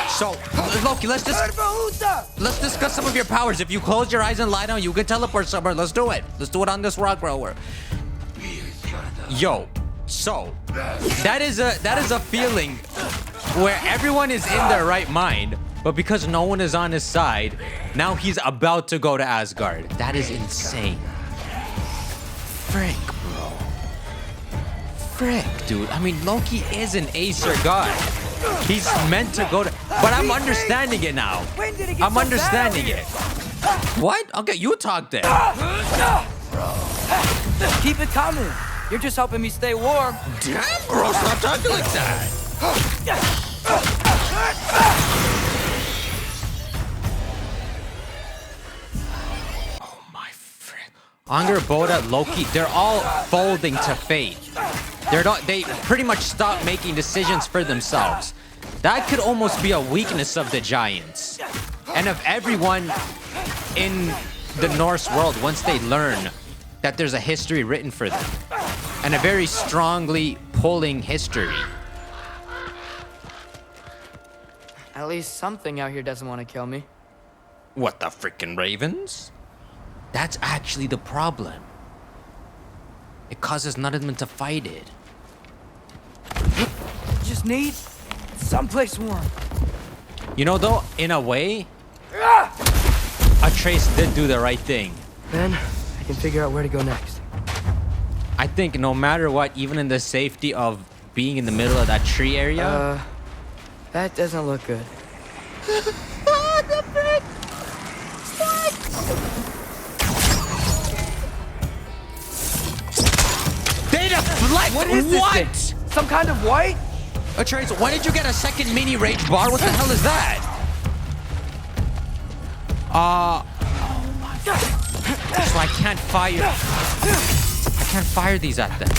So, Loki, let's discuss some of your powers. If you close your eyes and lie down, you can teleport somewhere. Let's do it. Let's do it on this rock roller. Yo, so that is a feeling where everyone is in their right mind, but because no one is on his side, now he's about to go to Asgard. That is insane. Frick, bro. Frick, dude. I mean, Loki is an Acer god. He's meant to go to... But I'm understanding it now. I'm understanding it. What? Okay, you talk then. Keep it coming. You're just helping me stay warm. Damn, bro. Stop talking like that. Oh, my friend. Anger, Boda, Loki, they're all folding to fate. They pretty much stop making decisions for themselves. That could almost be a weakness of the giants. And of everyone in the Norse world, once they learn that there's a history written for them. And a very strongly pulling history. At least something out here doesn't want to kill me. What, the freaking ravens? That's actually the problem. It causes none of them to fight it. Just need someplace warm. You know, though, in a way, Atreus did do the right thing. Then I can figure out where to go next. I think no matter what, even in the safety of being in the middle of that tree area... that doesn't look good. The frick! They deflect! What is this thing? Some kind of white? Atreus, why did you get a second mini rage bar? What the hell is that? Oh my God. So I can't fire these at them.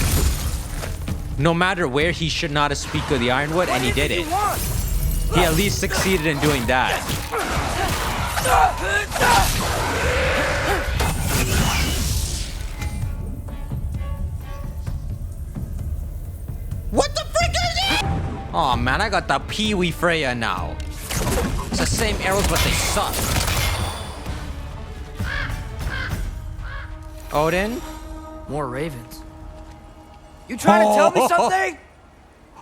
No matter where, he should not have speak of the Ironwood, and he did it. He at least succeeded in doing that. What the frick is it? Oh man, I got the Pee-wee Freya now. It's the same arrows, but they suck. Odin? More ravens. You trying to tell me something?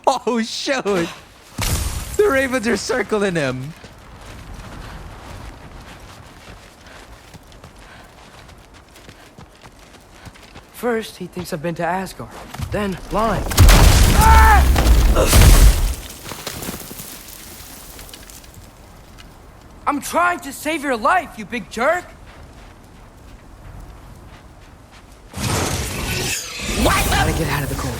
Oh shoot! The ravens are circling him. First, he thinks I've been to Asgard. Then, lying. I'm trying to save your life, you big jerk! What? Gotta get out of the cold.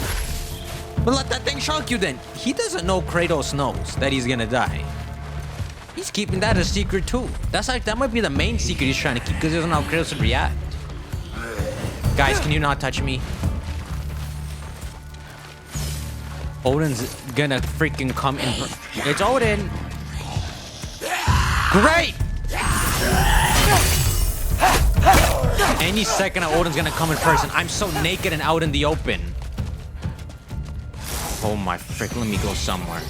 But let that thing shock you then. He doesn't know Kratos knows that he's gonna die. He's keeping that a secret too. That might be the main secret he's trying to keep because he doesn't know how Kratos would react. Guys, can you not touch me? Odin's gonna freaking come in. It's Odin. Great! Any second now, Odin's gonna come in person. I'm so naked and out in the open. Oh my frick, let me go somewhere.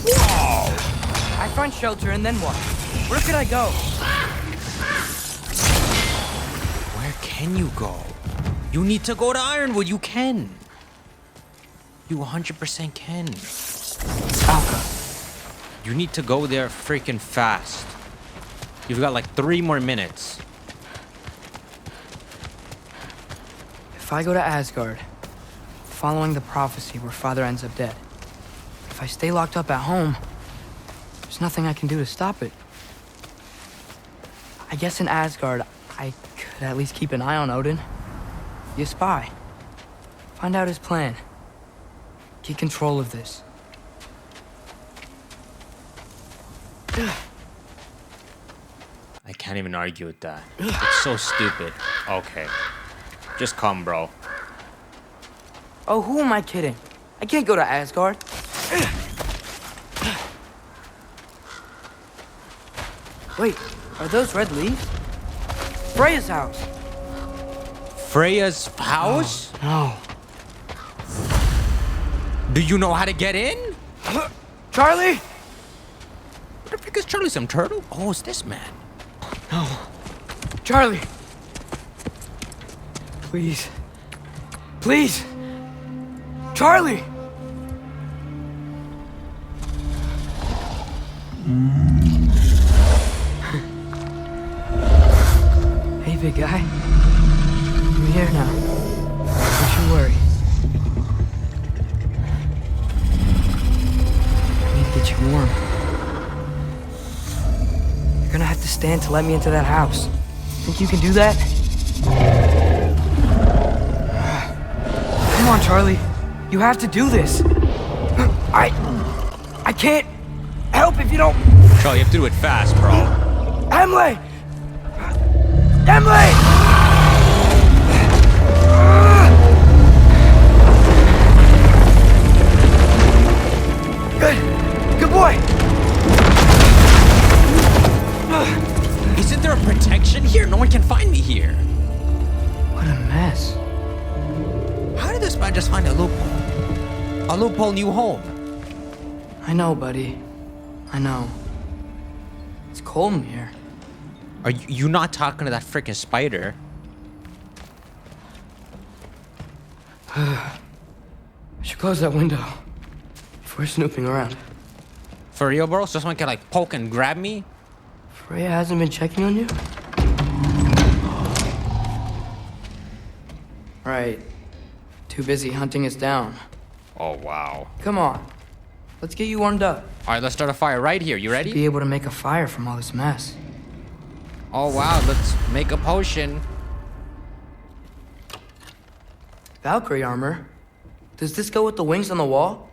Whoa! I find shelter and then what? Where could I go? Where can you go? You need to go to Ironwood. You can. You 100% can. Alka. You need to go there freaking fast. You've got like 3 more minutes. If I go to Asgard, following the prophecy where Father ends up dead, if I stay locked up at home, there's nothing I can do to stop it. I guess in Asgard, I could at least keep an eye on Odin. Be a spy. Find out his plan. Get control of this. I can't even argue with that. It's so stupid. Okay. Just come, bro. Oh, who am I kidding? I can't go to Asgard. Wait, are those red leaves? Freya's house. Freya's house? No. Do you know how to get in? Charlie? What the frick is Charlie, some turtle? Oh, it's this man. No. Charlie. Please. Please. Charlie. Hey, big guy. I'm here now. Don't you worry. I need to get you warm. You're gonna have to stand to let me into that house. Think you can do that? Come on, Charlie. You have to do this. I can't help if you don't. Charlie, you have to do it fast, bro. Emily! Emily! Good boy. Isn't there a protection here? No one can find me here. What a mess. How did this man just find a loophole? A loophole new home. I know, buddy. I know. It's cold in here. Are you not talking to that freaking spider? I should close that window before snooping around. For real, bro? So someone can like poke and grab me? Freya hasn't been checking on you? Right. Too busy hunting us down. Oh, wow. Come on. Let's get you warmed up. All right, let's start a fire right here. You ready? Should be able to make a fire from all this mess. Oh, wow. Let's make a potion. Valkyrie armor? Does this go with the wings on the wall?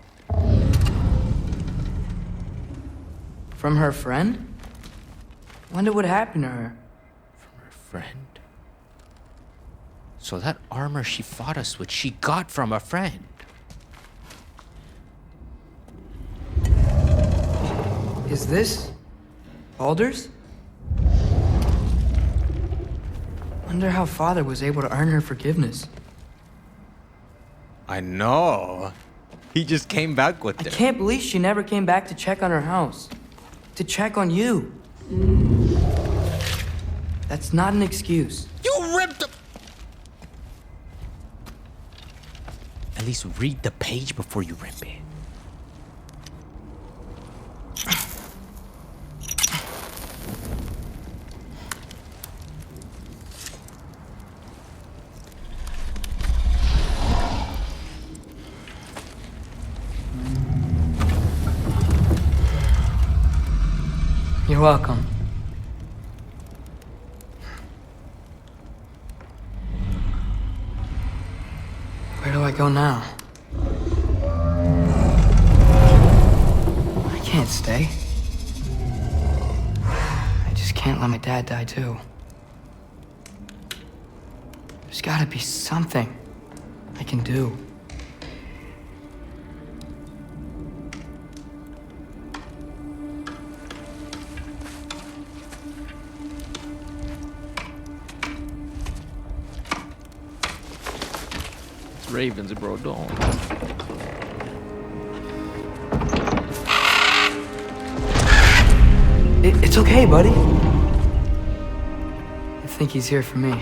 From her friend? Wonder what happened to her. From her friend? So that armor she fought us with, she got from a friend. Is this Baldur's? Wonder how Father was able to earn her forgiveness. I know. He just came back with it. I can't believe she never came back to check on her house. To check on you. That's not an excuse. You ripped the... At least read the page before you rip it. You're welcome. Where do I go now? I can't stay. I just can't let my dad die too. There's gotta be something I can do. Ravens, bro, don't. It's okay, buddy. I think he's here for me.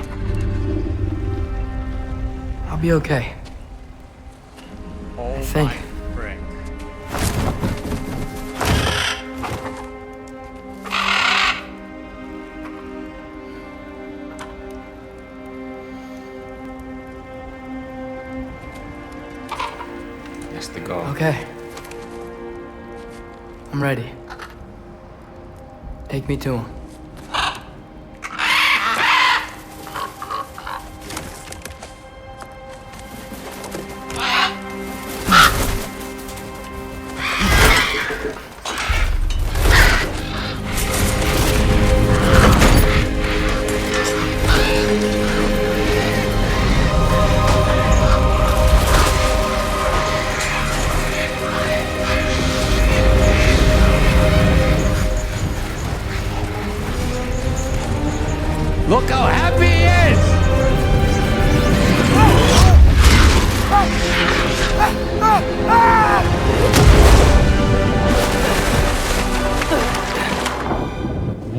I'll be okay. I think. Okay. I'm ready. Take me to him.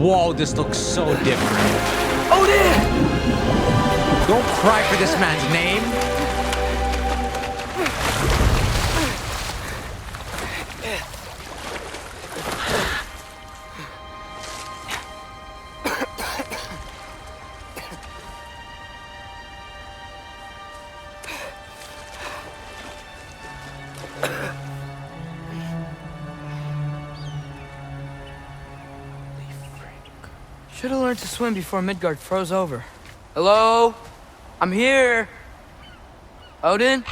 Whoa, this looks so different. Odin! Don't cry for this man's name. Should have learned to swim before Midgard froze over. Hello? I'm here. Odin?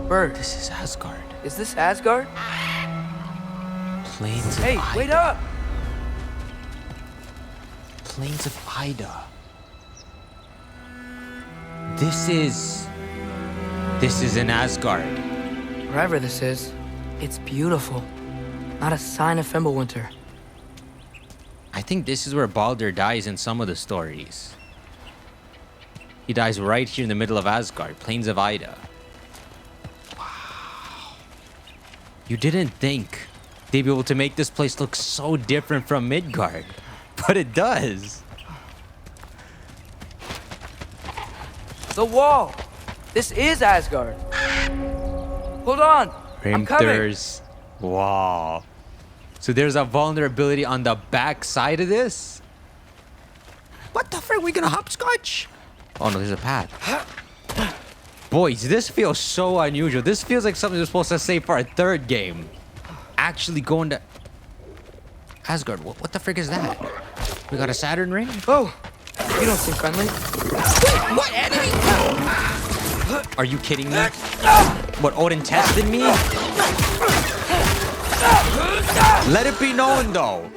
Bird. This is Asgard. Is this Asgard? Plains of Hey, Ida. wait up! Plains of Ida. This is in Asgard. Wherever this is, it's beautiful. Not a sign of Fimbulwinter. I think this is where Baldur dies in some of the stories. He dies right here in the middle of Asgard, Plains of Ida. Wow. You didn't think they'd be able to make this place look so different from Midgard, but it does. The wall! This is Asgard! Hold on! I'm coming! Hrimthur's wall. So there's a vulnerability on the back side of this? What the frick? We gonna hopscotch? Oh no, there's a path. Boys, this feels so unusual. This feels like something we're supposed to save for a third game. Actually going to Asgard. What the frick is that? We got a Saturn ring? Oh, you don't seem friendly. What enemy? Are you kidding me? What, Odin tested me? Let it be known, though.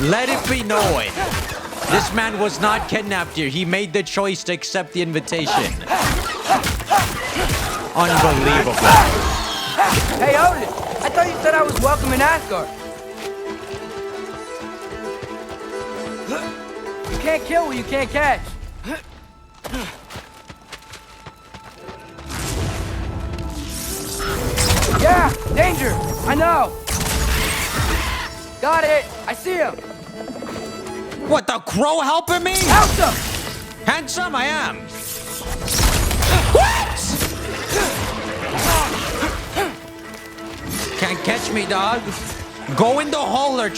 Let it be known. This man was not kidnapped here. He made the choice to accept the invitation. Unbelievable. Hey, Odin! I thought you said I was welcome in Asgard. You can't kill what you can't catch. Yeah, danger! I know! Got it! I see him! What, the crow helping me? Handsome! Handsome, I am. What? Can't catch me, dog. Go in the hole or...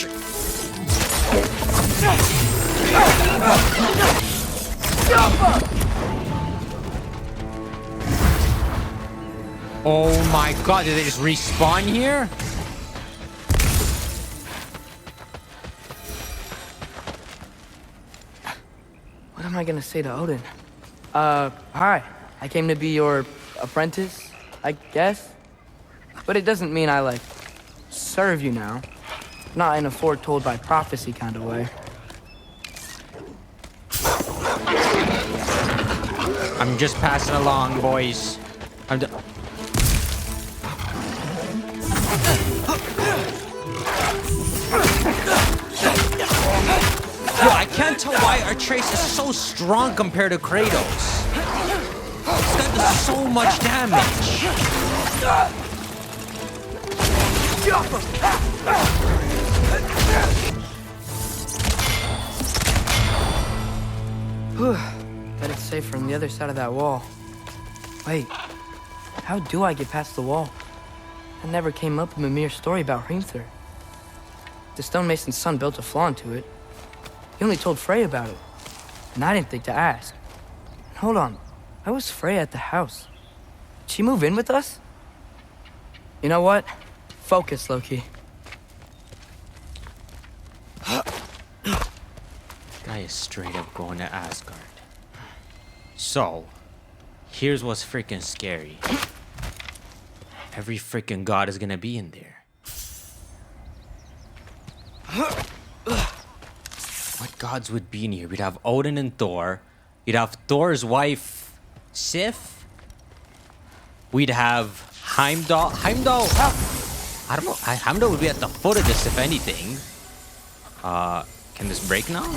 Oh my god, did they just respawn here? What am I gonna say to Odin? Hi. I came to be your apprentice, I guess? But it doesn't mean I, like, serve you now. Not in a foretold by prophecy kind of way. I'm just passing along, boys. Yo, I can't tell why Atreus is so strong compared to Kratos. This guy does so much damage. Bet it's safe from the other side of that wall. Wait, how do I get past the wall? That never came up in Mimir's story about Hrimthur. The stonemason's son built a flaw into it. He only told Freya about it, and I didn't think to ask. Hold on, why was Freya at the house? Did she move in with us? You know what? Focus, Loki. Guy is straight up going to Asgard. So, here's what's freaking scary. Every freaking god is gonna be in there. What gods would be in here? We'd have Odin and Thor. You'd have Thor's wife, Sif. We'd have Heimdall. Heimdall, I don't know. Heimdall would be at the foot of this, if anything. Can this break now?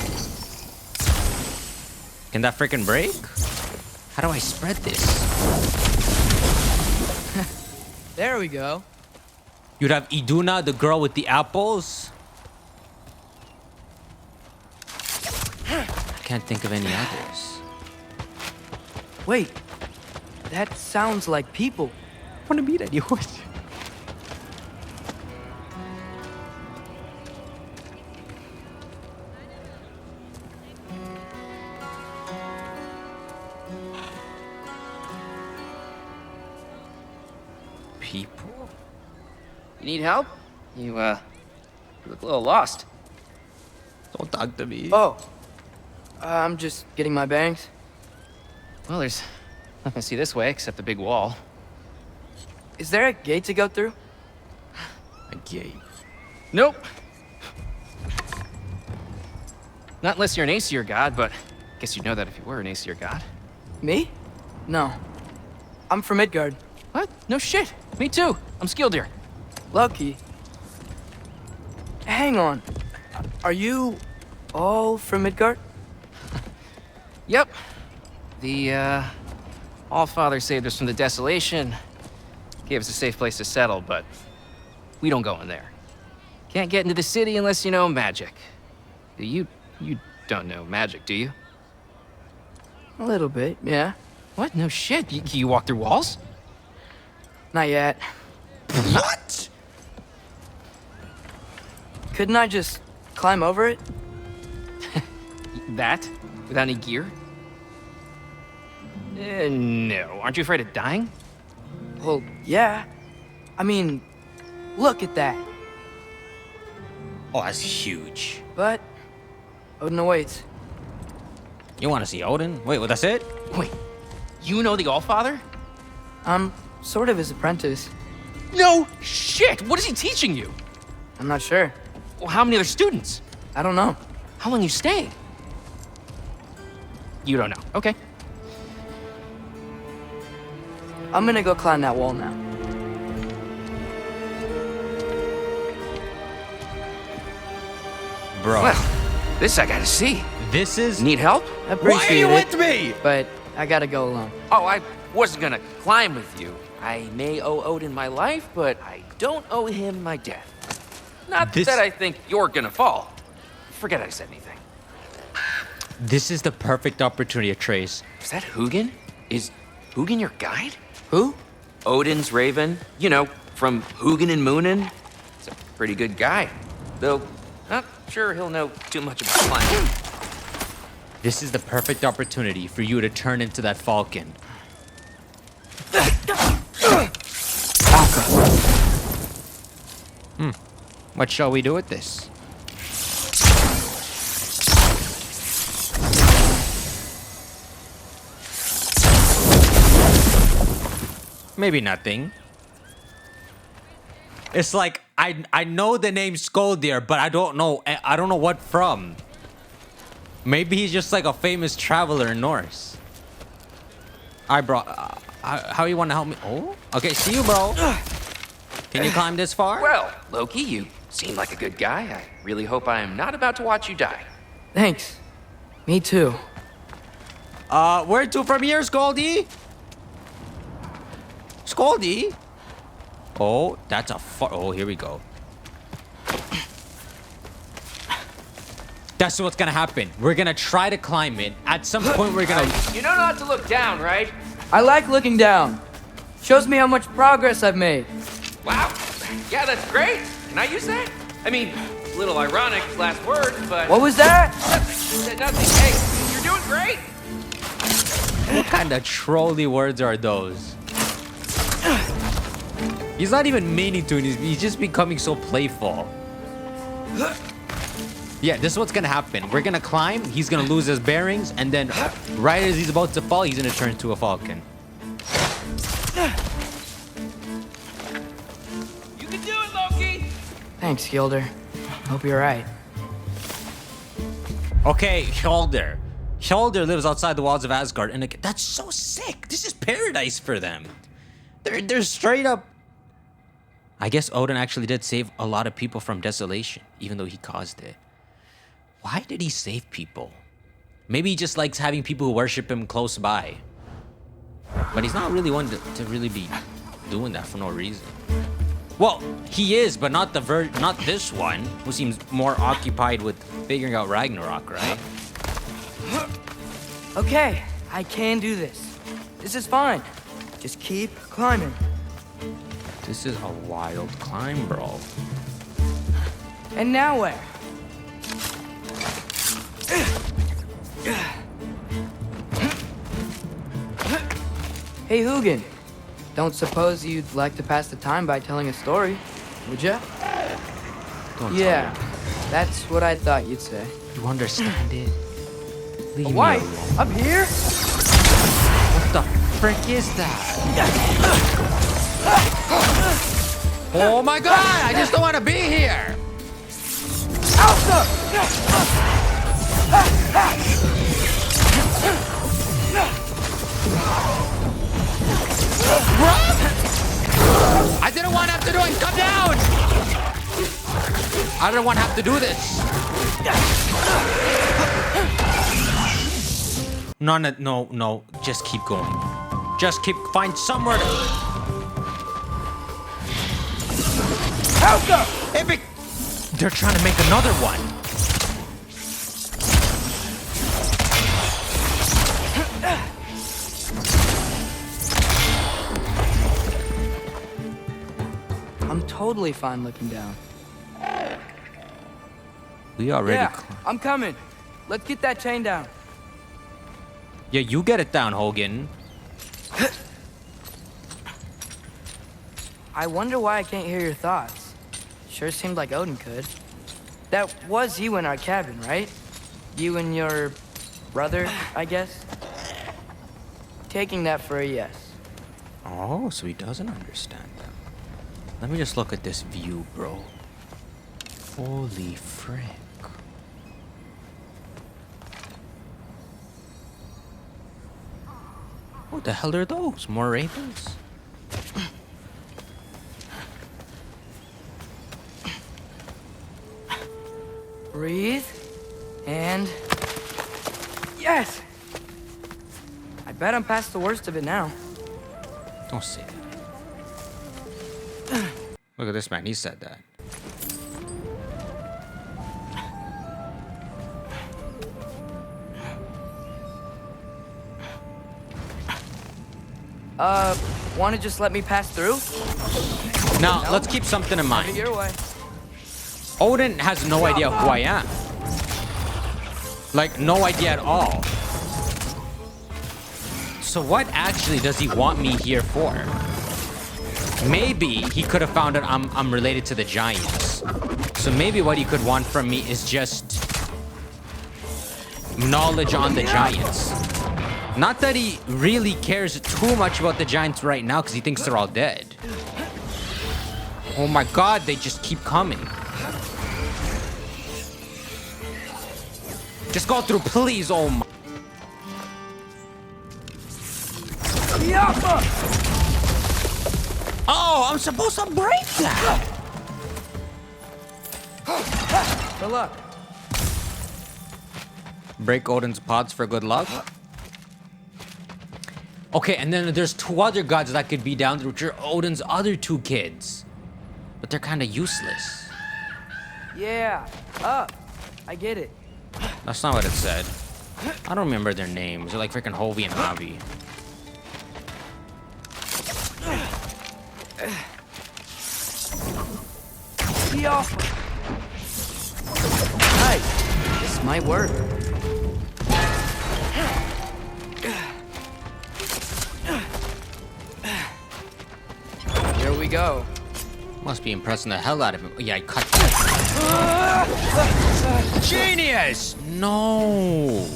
Can that freaking break? How do I spread this? There we go. You'd have Iduna, the girl with the apples. can't think of any others. Wait, that sounds like people. Want to meet anyone? People? You need help? You look a little lost. Don't talk to me. Oh, I'm just getting my bearings. Well, there's nothing to see this way except the big wall. Is there a gate to go through? A gate? Nope. Not unless you're an Aesir god, but I guess you'd know that if you were an Aesir god. Me? No. I'm from Midgard. What? No shit. Me too. I'm skilled here. Lucky. Hang on. Are you all from Midgard? Yep. The, Allfather saved us from the desolation. Gave us a safe place to settle, but we don't go in there. Can't get into the city unless you know magic. You don't know magic, do you? A little bit, yeah. What? No shit. You walk through walls? Not yet. What? Couldn't I just climb over it? That? Without any gear? No. Aren't you afraid of dying? Well, yeah. I mean, look at that. Oh, that's huge. But Odin awaits. You want to see Odin? Wait, well, that's it? Wait, you know the Allfather? I'm sort of his apprentice. No shit! What is he teaching you? I'm not sure. Well, how many other students? I don't know. How long you staying? You don't know. Okay. I'm gonna go climb that wall now. Bro. Well, this I gotta see. This is... Need help? Why are you with me? But I gotta go alone. Oh, I wasn't gonna climb with you. I may owe Odin my life, but I don't owe him my death. Not that I think you're gonna fall. Forget I said anything. This is the perfect opportunity, Atreus. Is that Hugin? Is Hugin your guide? Who? Odin's raven. You know, from Hugin and Moonin. He's a pretty good guy. Though, not sure he'll know too much about climbing. This is the perfect opportunity for you to turn into that falcon. What shall we do with this? Maybe nothing. It's like I know the name Skoldir, but I don't know what from. Maybe he's just like a famous traveler in Norse. Alright, bro. How you want to help me? Oh, okay. See you, bro. Can you climb this far? Well, Loki, you seem like a good guy. I really hope I am not about to watch you die. Thanks. Me too. Where to from here, Skoldy? Skoldy? Oh, that's a oh, here we go. That's what's gonna happen. We're gonna try to climb it. At some point, we're gonna... You know not to look down, right? I like looking down. Shows me how much progress I've made. Wow. Yeah, that's great. Can I use that? I mean, a little ironic last words, but... What was that? Nothing. Hey, you're doing great. What kind of trolly words are those? He's not even meaning to, he's just becoming so playful. Yeah, this is what's gonna happen. We're gonna climb, he's gonna lose his bearings, and then right as he's about to fall, he's gonna turn into a falcon. You can do it, Loki! Thanks, Gilder. Hope you're right. Okay, Hjaldir. Hjaldir lives outside the walls of Asgard, and that's so sick. This is paradise for them. They're straight up... I guess Odin actually did save a lot of people from desolation, even though he caused it. Why did he save people? Maybe he just likes having people who worship him close by. But he's not really one to really be doing that for no reason. Well, he is, but not this one, who seems more occupied with figuring out Ragnarok, right? Okay, I can do this. This is fine. Just keep climbing. This is a wild climb, bro. And now where? Hey, Hugin. Don't suppose you'd like to pass the time by telling a story, would ya? Yeah, that's what I thought you'd say. You understand it? Leave Why? me alone. Up here? What the frick is that? Oh my god! I just don't want to be here! I didn't want to have to do it! Come down! I didn't want to have to do this! No. Just keep going. Just find somewhere to... Epic! They're trying to make another one. I'm totally fine looking down. We already... Yeah, I'm coming. Let's get that chain down. Yeah, you get it down, Hogan. I wonder why I can't hear your thoughts. Sure seemed like Odin could. That was you in our cabin, right? You and your brother, I guess? Taking that for a yes. Oh, so he doesn't understand them. Let me just look at this view, bro. Holy frick. What the hell are those? More ravens? Breathe. And... Yes! I bet I'm past the worst of it now. Don't say that. Look at this man, he said that. Want to just let me pass through? Now, let's keep something in mind. Your way. Odin has no idea who I am. Like, no idea at all. So what actually does he want me here for? Maybe he could have found out I'm related to the giants. So maybe what he could want from me is just knowledge on the giants. Not that he really cares too much about the giants right now because he thinks they're all dead. Oh my god, they just keep coming. Just go through, please. Oh my. Oh, I'm supposed to break that. Good luck. Break Odin's pods for good luck. Okay, and then there's two other gods that could be down there, which are Odin's other two kids. But they're kind of useless. Yeah, up. I get it. That's not what it said. I don't remember their names. They're like freaking Hovi and Avi. Nice. This might work. Here we go. Must be impressing the hell out of him. Oh, yeah, I cut that. Genius! No.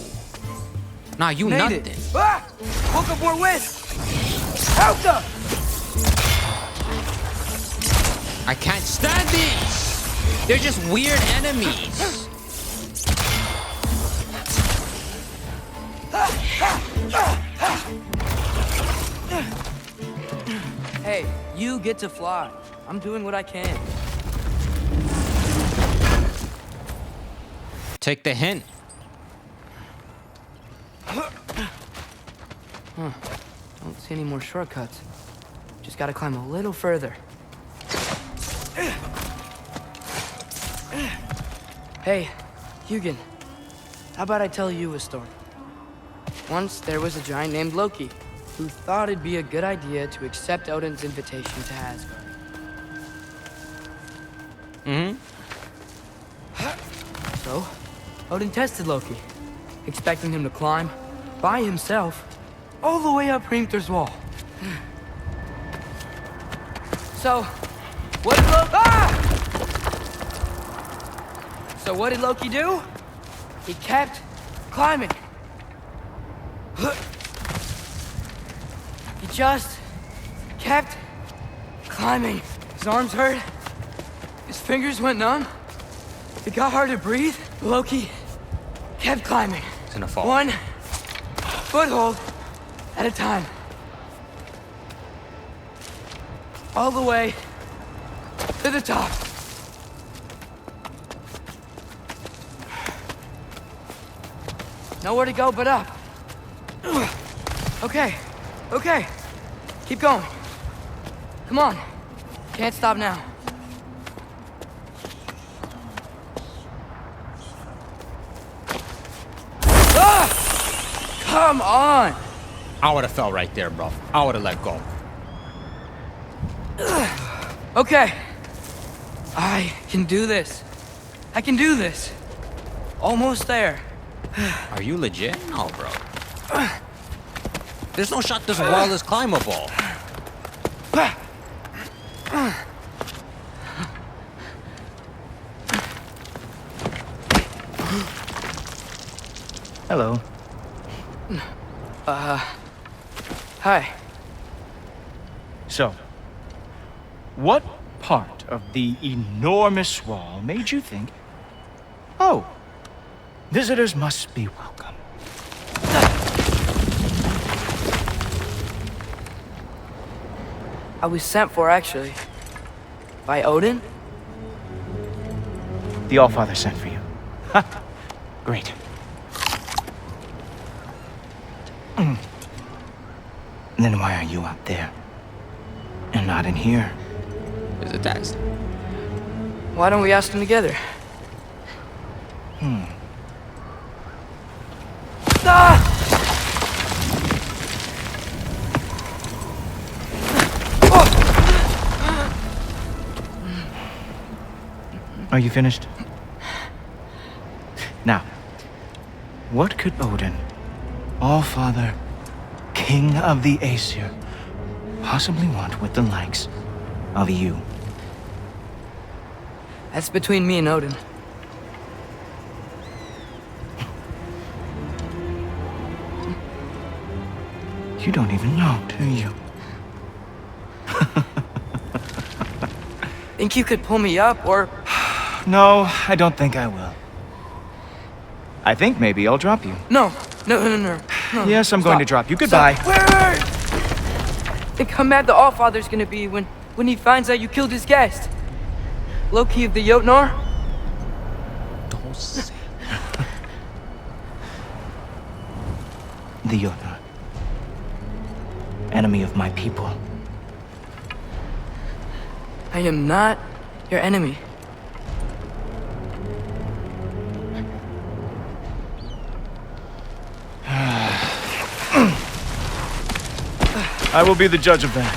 Nah, you Made nothing. it. Ah! Woke up more wind. Out up. I can't stand these. They're just weird enemies. Hey, you get to fly. I'm doing what I can. Take the hint. Huh. Don't see any more shortcuts. Just gotta climb a little further. Hey, Hugin. How about I tell you a story? Once there was a giant named Loki, who thought it'd be a good idea to accept Odin's invitation to Asgard. So, Odin tested Loki, expecting him to climb, by himself, all the way up Hrimthur's wall. So, what did So what did Loki do? He kept climbing. He just kept climbing. His arms hurt. His fingers went numb. It got hard to breathe. Loki kept climbing. It's gonna fall. One foothold at a time. All the way to the top. Nowhere to go but up. Okay, okay. Keep going. Come on. Can't stop now. Come on! I would have fell right there, bro. I would have let go. Okay. I can do this. I can do this. Almost there. Are you legit? No, bro. There's no shot this wall is climbable. Hello. Hi. So, what part of the enormous wall made you think, oh, visitors must be welcome? I was sent for, actually. By Odin? The Allfather sent for you. Ha! Great. Then why are you up there? And not in here? There's a test. Why don't we ask them together? Are you finished? Now, what could Odin, Allfather, King of the Aesir, possibly want with the likes of you? That's between me and Odin. You don't even know, do you? Think you could pull me up, or... No, I don't think I will. I think maybe I'll drop you. No. Yes, I'm going to drop you. Goodbye. Wait. Think how mad the Allfather's gonna be when he finds out you killed his guest. Loki of the Jotnar? Don't say. The Jotnar. Enemy of my people. I am not your enemy. I will be the judge of that.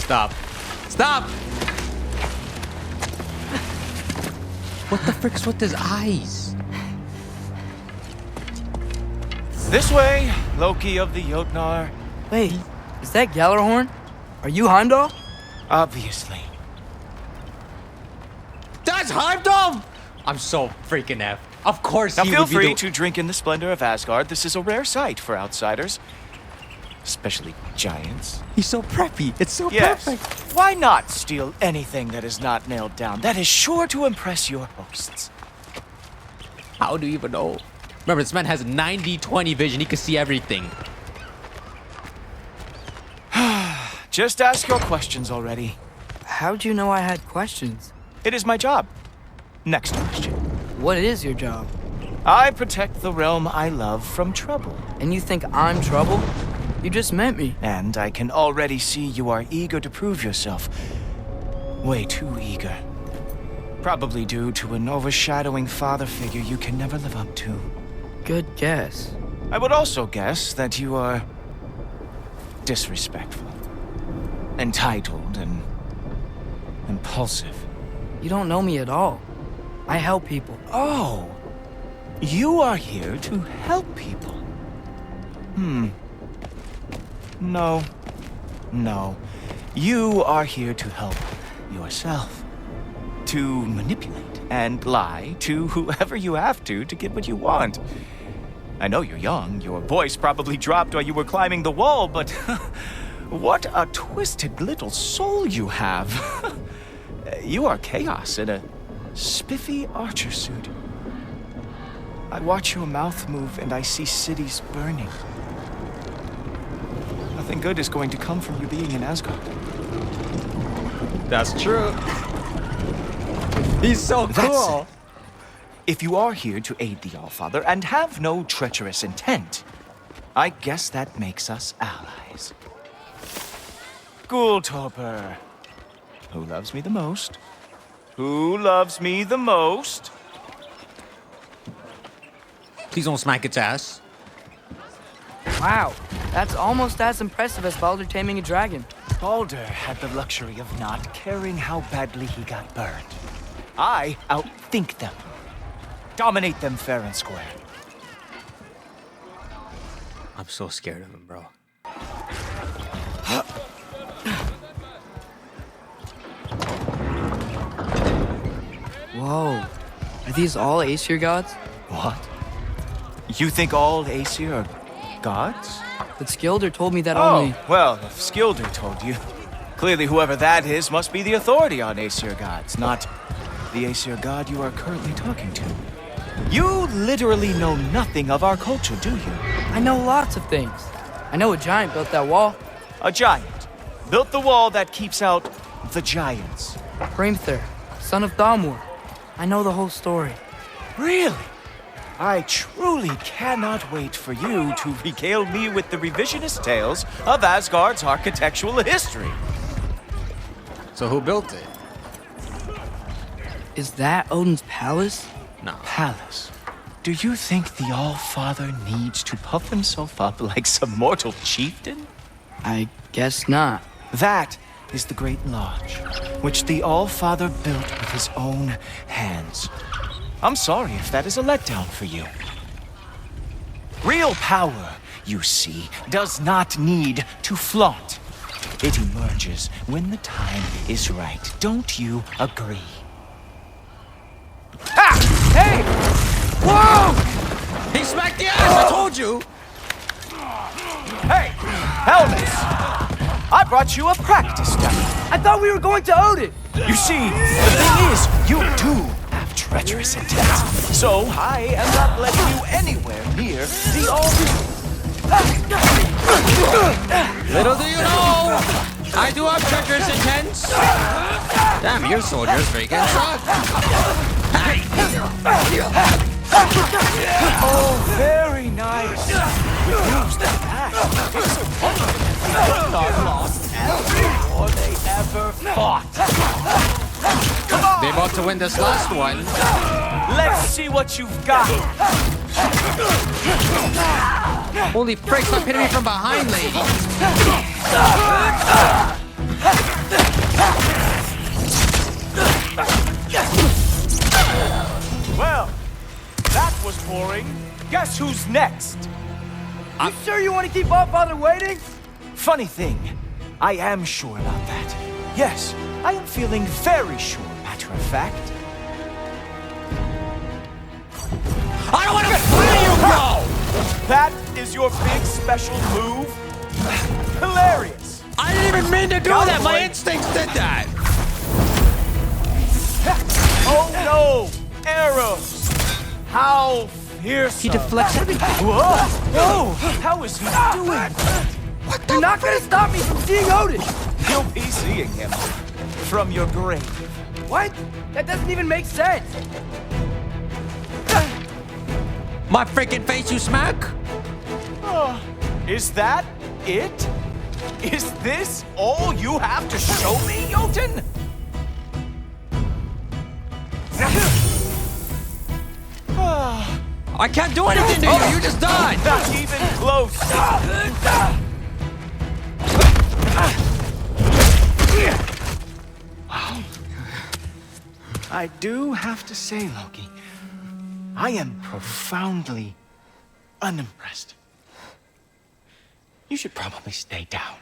Stop. Stop! What the frick's with his eyes? This way, Loki of the Jotnar. Wait, is that Gjallarhorn? Are you Heimdall? Obviously. That's Heimdall! I'm so freaking effed. Of course Now he feel would be free the... to drink in the splendor of Asgard. This is a rare sight for outsiders. Especially giants. He's so preppy. It's so Yes. perfect. Why not steal anything that is not nailed down? That is sure to impress your hosts. How do you even know? Remember, this man has 90-20 vision. He can see everything. Just ask your questions already. How'd you know I had questions? It is my job. Next question. What is your job? I protect the realm I love from trouble. And you think I'm trouble? You just met me. And I can already see you are eager to prove yourself. Way too eager. Probably due to an overshadowing father figure you can never live up to. Good guess. I would also guess that you are disrespectful, entitled, and impulsive. You don't know me at all. I help people. Oh, you are here to help people. No. You are here to help yourself. To manipulate and lie to whoever you have to get what you want. I know you're young. Your voice probably dropped while you were climbing the wall, but what a twisted little soul you have. You are chaos in a spiffy archer suit. I watch your mouth move and I see cities burning. Nothing good is going to come from you being in Asgard. That's true. He's so cool. If you are here to aid the Allfather and have no treacherous intent, I guess that makes us allies. Ghoultoper. Who loves me the most? Who loves me the most? Please don't smack its ass. Wow, that's almost as impressive as Baldur taming a dragon. Baldur had the luxury of not caring how badly he got burned. I outthink them. Dominate them fair and square. I'm so scared of him, bro. Whoa, are these all Aesir gods? What? You think all Aesir are gods? But Skilder told me that only... well, if Skilder told you, clearly whoever that is must be the authority on Aesir gods, not the Aesir god you are currently talking to. You literally know nothing of our culture, do you? I know lots of things. I know a giant built that wall. A giant built the wall that keeps out the giants. Hrimthur, son of Thalmor. I know the whole story. Really? I truly cannot wait for you to regale me with the revisionist tales of Asgard's architectural history. So who built it? Is that Odin's palace? No. Palace? Do you think the All-Father needs to puff himself up like some mortal chieftain? I guess not. That is the Great Lodge, which the All-Father built with his own hands. I'm sorry if that is a letdown for you. Real power, you see, does not need to flaunt. It emerges when the time is right. Don't you agree? Ah! Hey! Whoa! He smacked the ass, I told you! Hey! Helmets! I brought you a practice gun. I thought we were going to Odin! You see, the thing is, you do have treacherous intent. So I am not letting you anywhere near the Little do you know, I do have treacherous intent. Damn, your soldiers freaking suck. Oh, very nice. With moves like that, it's a wonder Midgard lost every war they ever fought. Come on! They're about to win this last one. Let's see what you've got. Holy frick, stop hitting me from behind, lady. Well, that was boring. Guess who's next? You sure you want to keep Allfather waiting? Funny thing, I am sure about that. Yes, I am feeling very sure, matter of fact. I don't want to fight you, bro! That is your big special move? Hilarious. I didn't even mean to do that. My instincts did that. Oh no! Arrows! How fearsome! He deflects everything. Whoa! Whoa! How is he doing? What You're not gonna stop me from seeing Odin! You'll be seeing him from your grave. What? That doesn't even make sense. My freaking face, you smack? Oh, is that it? Is this all you have to show me, Jotun? I can't do anything to you. You just died. Not even close. I do have to say, Loki, I am profoundly unimpressed. You should probably stay down.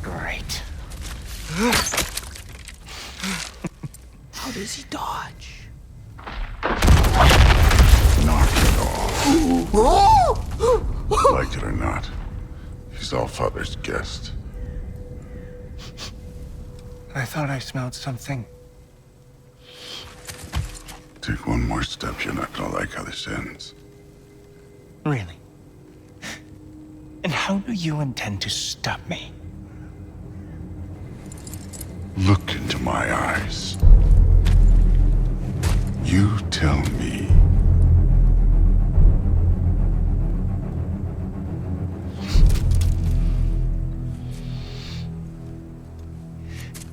Great. How does he dodge? Not at all. Like it or not, he's Allfather's guest. I thought I smelled something. Take one more step, you're not gonna like how this ends. Really? And how do you intend to stop me? Look into my eyes. You tell me.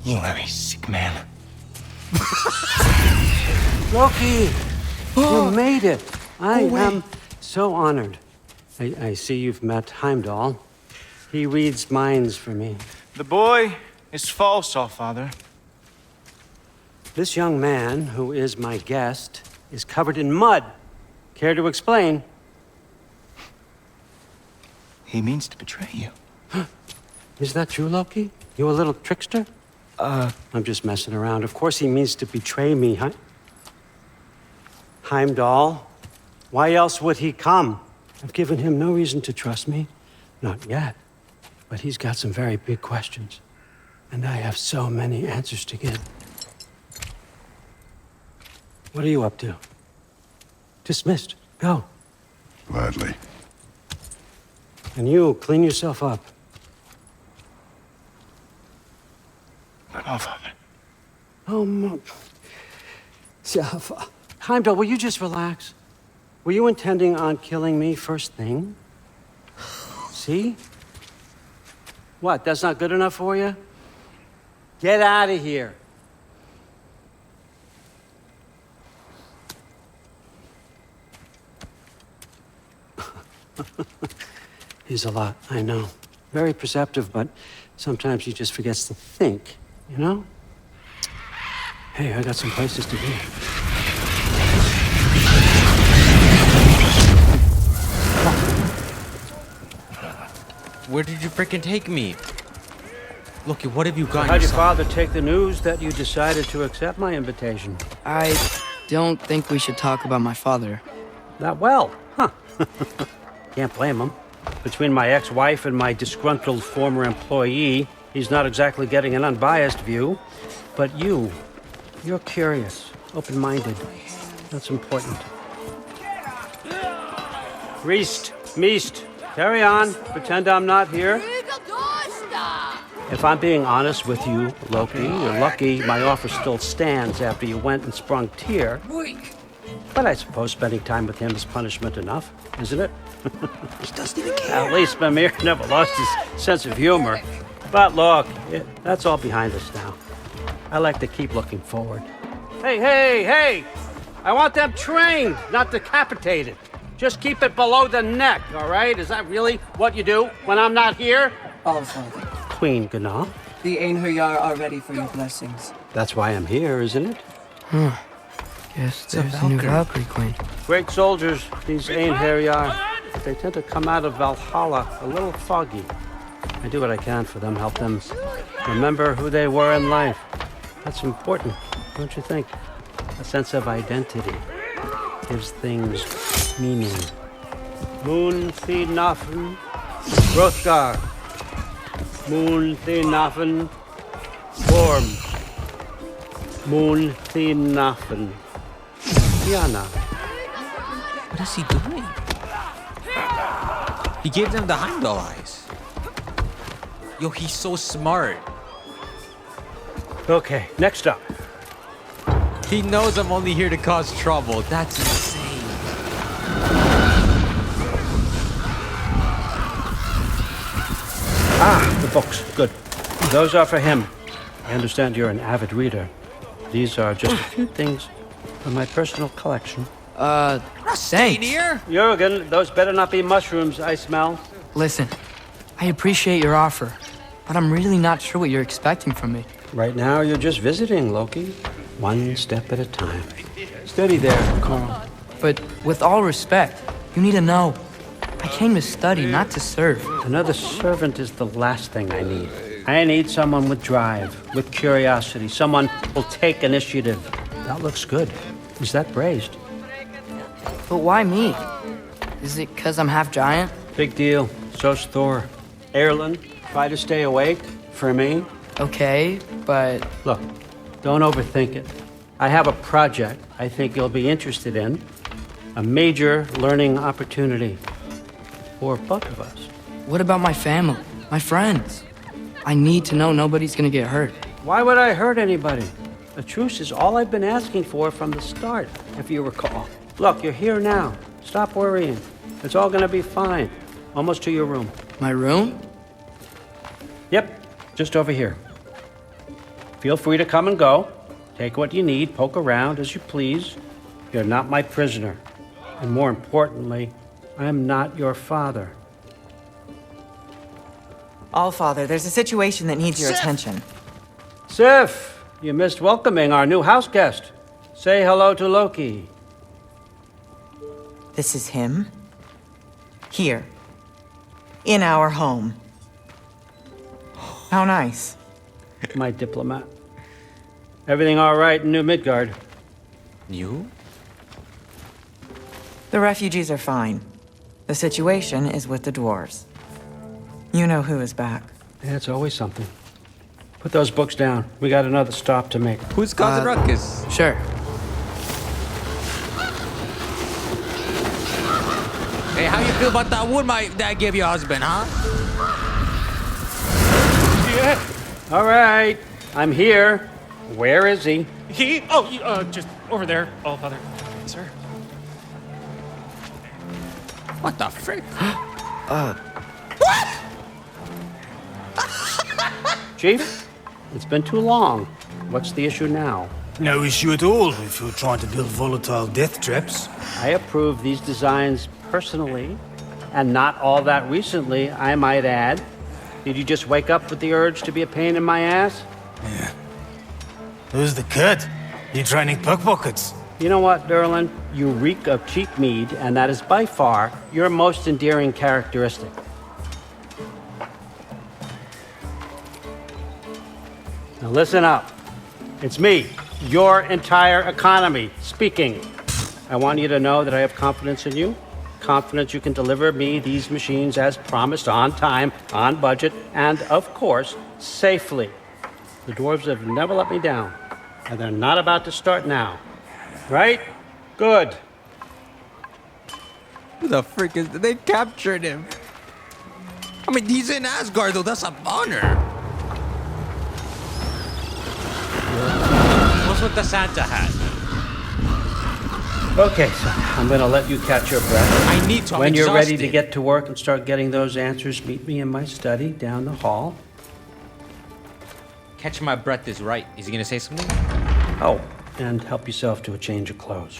You are a sick man. Loki! You made it! I am so honored. I see you've met Heimdall. He reads minds for me. The boy is false, Allfather. This young man, who is my guest, is covered in mud. Care to explain? He means to betray you. Is that true, Loki? You a little trickster? I'm just messing around. Of course he means to betray me, huh? Heimdall? Why else would he come? I've given him no reason to trust me. Not yet. But he's got some very big questions. And I have so many answers to give. What are you up to? Dismissed. Go. Gladly. And you, clean yourself up. Allfather. Oh, Heimdall, will you just relax? Were you intending on killing me first thing? See? What, that's not good enough for you? Get out of here. He's a lot, I know. Very perceptive, but sometimes he just forgets to think, you know? Hey, I got some places to be. Where did you freaking take me? Loki, what have you got? How'd your father take the news that you decided to accept my invitation? I don't think we should talk about my father. Not well, huh? Can't blame him. Between my ex-wife and my disgruntled former employee, he's not exactly getting an unbiased view. But you're curious, open-minded. That's important. Priest, Meest, carry on. Pretend I'm not here. If I'm being honest with you, Loki, you're lucky my offer still stands after you went and sprung Tyr. But I suppose spending time with him is punishment enough, isn't it? He doesn't even care. At least Mimir never lost his sense of humor. But look, that's all behind us now. I like to keep looking forward. Hey! I want them trained, not decapitated. Just keep it below the neck, all right? Is that really what you do when I'm not here? Allfather. Queen Gná. The Einherjar are ready for your blessings. That's why I'm here, isn't it? Guess there's a new Valkyrie queen. Great soldiers, these Einherjar. They tend to come out of Valhalla a little foggy. I do what I can for them, help them remember who they were in life. That's important, don't you think? A sense of identity gives things meaning. Moon Thinafen, Hrothgar. Moon Thinafen, Worm. Moon Thinafen, Diana. What is he doing? He gave them the Heimdall eyes. Yo, he's so smart. Okay, next up. He knows I'm only here to cause trouble. That's insane. The books. Good. Those are for him. I understand you're an avid reader. these are just a few things from my personal collection. Thanks. Jurgen, those better not be mushrooms I smell. Listen, I appreciate your offer, but I'm really not sure what you're expecting from me. Right now, you're just visiting, Loki. One step at a time. Steady there, Carl. But with all respect, you need to know, I came to study, not to serve. Another servant is the last thing I need. I need someone with drive, with curiosity, someone who'll take initiative. That looks good. Is that braised? But why me? Is it because I'm half giant? Big deal. So's Thor. Erlen, try to stay awake for me. Okay, but... Look, don't overthink it. I have a project I think you'll be interested in. A major learning opportunity. For both of us. What about my family? My friends? I need to know nobody's gonna get hurt. Why would I hurt anybody? A truce is all I've been asking for from the start, if you recall. Look, you're here now. Stop worrying. It's all gonna be fine. Almost to your room. My room? Yep, just over here. Feel free to come and go. Take what you need, poke around as you please. You're not my prisoner. And more importantly, I'm not your father. Allfather, there's a situation that needs your attention. Sif, you missed welcoming our new house guest. Say hello to Loki. This is him? Here. In our home. How nice. My diplomat. Everything all right in New Midgard? You? The refugees are fine. The situation is with the dwarves. You know who is back. Yeah, it's always something. Put those books down. We got another stop to make. Who's causing ruckus? Sure. Hey, how you feel about that wood my dad gave your husband, huh? Yeah. All right. I'm here. Where is he? He? Oh, just over there, Allfather. Sir. What the frick? Chief, it's been too long. What's the issue now? No issue at all if you're trying to build volatile death traps. I approve these designs personally, and not all that recently, I might add. Did you just wake up with the urge to be a pain in my ass? Yeah. Who's the cut? You training pickpockets? You know what, Derlin? You reek of cheap mead, and that is by far your most endearing characteristic. Now listen up. It's me, your entire economy, speaking. I want you to know that I have confidence in you. Confidence you can deliver me these machines as promised, on time, on budget, and of course, safely. The dwarves have never let me down, and they're not about to start now. Right? Good. Who the frick is... They captured him. I mean, he's in Asgard, though. That's an honor. What's with the Santa hat? Okay, so I'm gonna let you catch your breath. I need to. I'm When you're ready to exhausted. get to work and start getting those answers, meet me in my study down the hall. Catch my breath is right. Is he gonna say something? Oh, and help yourself to a change of clothes.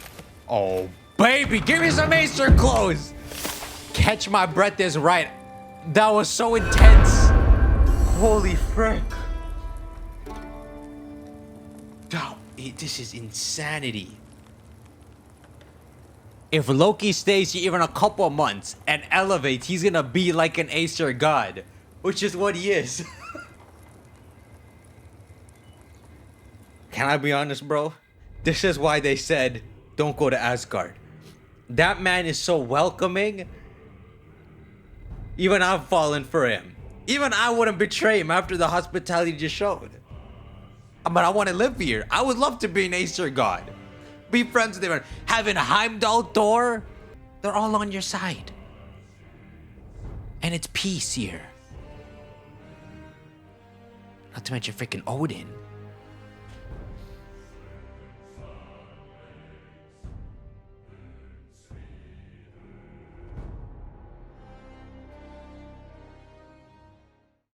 Oh, baby, give me some Acer clothes. Catch my breath is right. That was so intense. Holy frick. This is insanity. If Loki stays here even a couple months and elevates, he's gonna be like an Acer god, which is what he is. Can I be honest, bro? This is why they said, don't go to Asgard. That man is so welcoming. Even I've fallen for him. Even I wouldn't betray him after the hospitality he just showed. But I want to live here. I would love to be an Acer god. Be friends with them. Having Heimdall, Thor, they're all on your side. And it's peace here. Not to mention freaking Odin.